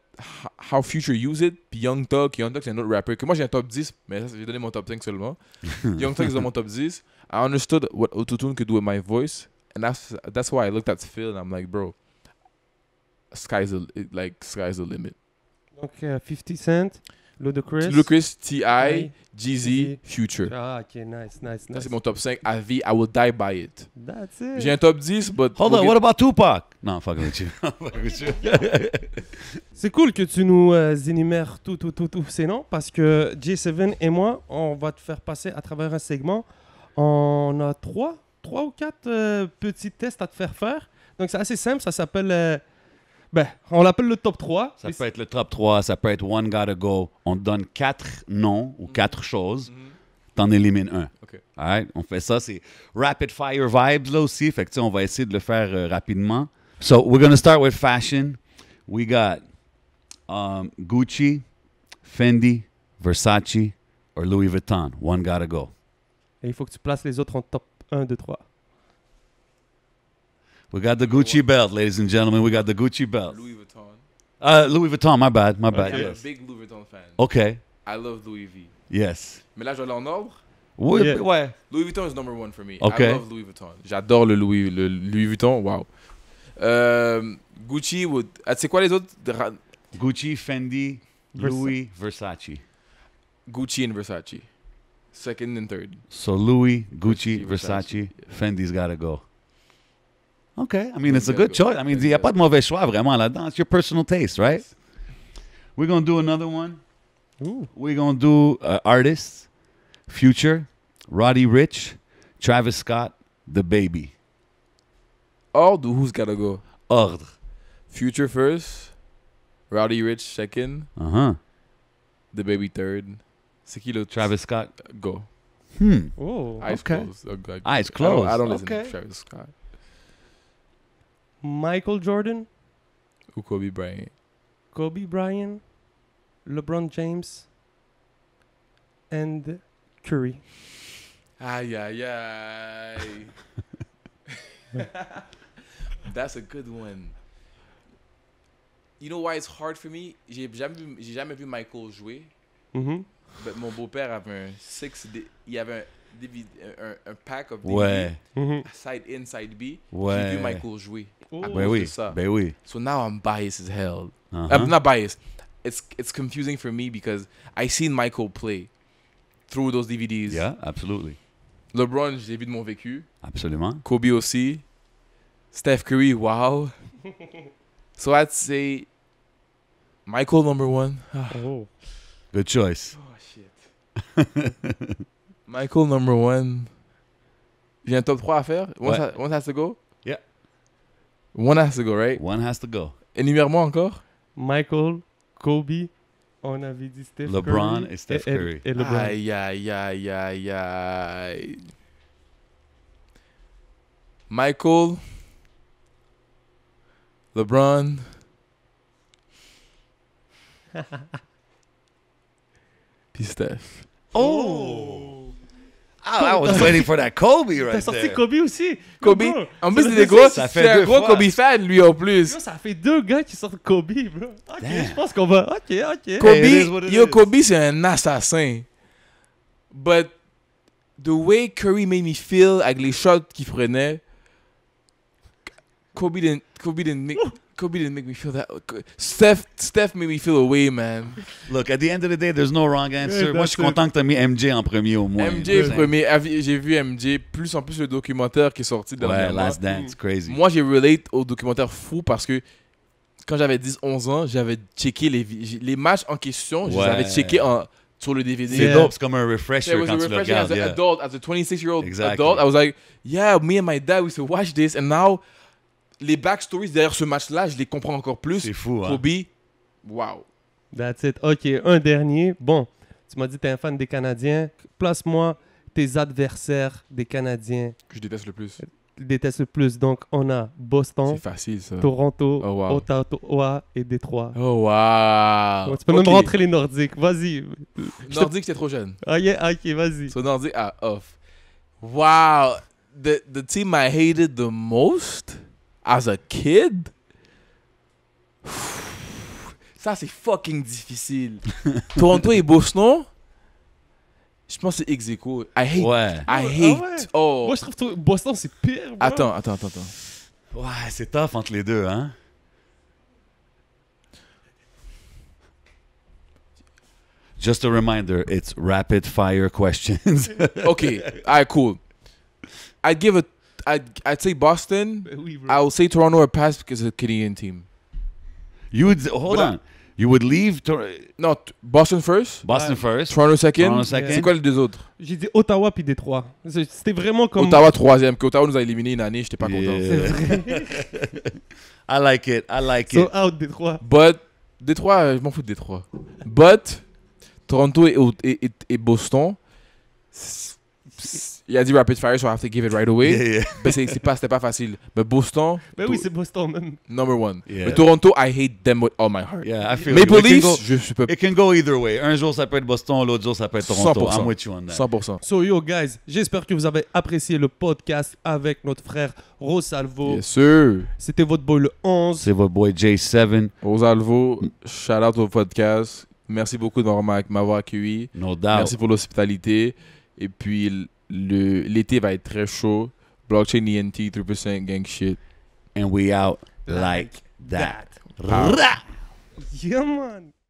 how Future use it, puis Young Thug c'est un autre rapper, que moi j'ai un top 10, mais ça, j'ai donné mon top 5 seulement. Young Thug est dans mon top 10. I understood what autotune could do with my voice, and that's why I looked at Phil and I'm like, bro, sky's the limit. Donc, 50 Cent, Ludacris. Lucas, T.I., Jeezy. Jeezy, Future. Ah, ok, nice, nice, Ça nice. c'est mon top 5 à vie. I will die by it. That's it. J'ai un top 10, but... Hold on, what about Tupac? No, I'm fucking with you. I'm fucking with you. C'est cool que tu nous énumères tous ces noms parce que J7 et moi, on va te faire passer à travers un segment. On a trois ou quatre petits tests à te faire. Donc, c'est assez simple. Ça s'appelle... on l'appelle le top 3. Ça peut être le top 3, ça peut être One Gotta Go. On te donne 4 noms ou 4 choses. T'en élimines un. Ok. Alright? On fait ça, c'est rapid fire vibes là aussi. Fait que tu sais, on va essayer de le faire rapidement. So, we're gonna start with fashion. We got Gucci, Fendi, Versace, or Louis Vuitton. One Gotta Go. Et il faut que tu places les autres en top 1, 2, 3. We got the Gucci belt, ladies and gentlemen. We got the Gucci belt. Louis Vuitton. Louis Vuitton, my bad. I'm Okay. a Yes. big Louis Vuitton fan. Okay. I love Louis V. Yes. Mais là, je vais aller en ordre. Oui, Yeah. ouais. Louis Vuitton is number one for me. Okay. I love Louis Vuitton. J'adore le Louis Vuitton. Wow. Gucci would... Ah, tu sais quoi les autres? Gucci, Fendi, Louis, Versace. Gucci and Versace. Second and third. So Louis, Gucci, Gucci, Versace, Versace. Fendi's gotta go. Okay, I mean, it's a Gotta good go. choice. I mean, il n'y a pas de mauvais choix vraiment là-dedans. It's your personal taste, right? We're going to do another one. Ouh. We're going to do artists, Future, Roddy Ricch, Travis Scott, The Baby. Ordre ou who's gotta go? Ordre. Future first. Rowdy Rich second. Uh-huh. The Baby third. C'est qui l'autre? Travis Scott. Go. Oh. Eyes Okay. closed. Eyes closed. I don't listen Okay. to Travis Scott. Michael Jordan, Ou Kobe Bryant. Kobe Bryant, LeBron James, and Curry. Aïe, aïe, aïe. That's a good one. You know why it's hard for me? J'ai jamais vu Michael jouer. Mhm. But mon beau-père avait il y avait un pack of DVD, Ouais. Mhm. side A, side B. Ouais. J'ai vu Michael jouer. Oh. à Ben cause oui, de ça. ben oui. So now I'm biased as hell. Uh-huh. I'm not biased. It's confusing for me because I seen Michael play through those DVDs. Yeah, absolutely. LeBron, j'ai vu de mon vécu. Absolument. Kobe aussi. Steph Curry, wow. So I'd say Michael number one. Oh. Good choice. Oh shit. Michael number one. J'ai un top 3 à faire. One has to go? Yeah. One has to go, right? One has to go. Énumère-moi encore. Michael, Kobe, on avait dit Steph LeBron Curry et Steph Curry. Et LeBron. Aïe, aïe, aïe, aïe, aïe. Michael, LeBron, puis Steph. Oh! I was waiting for that Kobe T'as right sorti there. Kobe aussi? Kobe, Bro, en plus, ça c'est fait- des gros, ça c'est fait un deux gros fois. Kobe fan, lui, en plus. Yo, ça fait 2 gars qui sortent Kobe, bro. Ok, Damn. je pense qu'on va. Ok. Kobe, it is what it yo, is. Kobe, c'est un assassin. But the way Curry made me feel avec les shots qu'il prenait, Kobe didn't make me feel that. Steph made me feel away, man. Look, at the end of the day, there's no wrong answer. Yeah, Moi, je suis that's it. content que tu as mis MJ en premier au moins. MJ You know what I'm premier, j'ai vu MJ, plus en plus le documentaire qui est sorti saying? Ouais, dernièrement. Last Dance, crazy. Moi, j'ai relate au documentaire fou parce que quand j'avais 10-11 ans, j'avais checké les matchs en question, je les avais checkés sur le DVD. C'est dope, c'est comme un refresher It was quand a tu le refresher regardes. as an Yeah. adult, as a 26-year-old Exactly. adult. I was like, yeah, me and my dad, we used to watch this. And now, les backstories derrière ce match-là, je les comprends encore plus. C'est fou, hein? Kobe, wow. That's it. OK, un dernier. Bon, tu m'as dit que tu es un fan des Canadiens. Place-moi tes adversaires des Canadiens Que je déteste le plus. qui détestent le plus. Donc, on a Boston, C'est facile, ça. Toronto, Oh, wow. Ottawa et Détroit. Oh, wow. Bon, tu peux même rentrer les Nordiques. Vas-y. Nordique, c'était trop jeune. Ah, yeah, OK, vas-y. So, Nordique, off. Wow. The team I hated the most as a kid. Ça, c'est fucking difficile. Toronto et Boston, je pense que c'est ex aequo. I hate. Ouais. I Ah hate. ouais. Oh. Moi, je trouve que Boston, c'est pire. bro. Attends. Ouais, c'est tough entre les deux, hein? Just a reminder, it's rapid fire questions. Okay. All right, cool. I'd say Boston. Ben oui, bro. I will say Toronto or pass because it's a Canadian team. Hold on. You would leave No, Boston first. Boston first. Toronto second. Toronto second. C'est quoi les deux autres? J'ai dit Ottawa puis Détroit. C'était vraiment comme... Ottawa troisième. Que Ottawa nous a éliminé une année, j'étais pas content. Yeah. I like it. I like So it. out, Détroit. But Détroit, je m'en fous de Détroit. But Toronto et Boston, il a dit rapid fire, so I have to give it right away. Yeah, Mais c'était pas facile. Mais Boston, Ben oui, c'est Boston même. number one. Yeah. Mais Toronto, I hate them with all my heart. yeah. I feel Maple you. It can Leafs, go- je peux It can go either way. Un jour ça peut être Boston, l'autre jour ça peut être Toronto. 100%. I'm with you on that. 100%. So yo, guys, j'espère que vous avez apprécié le podcast avec notre frère Rosalvo. Yes, sir. C'était votre boy le 11. C'est votre boy J7, Rosalvo, shout out au podcast. Merci beaucoup de m'avoir accueilli. no doubt. Merci pour l'hospitalité. Et puis, l'été va être très chaud. Blockchain ENT, 3% gang shit. And we out like that. Yeah, man.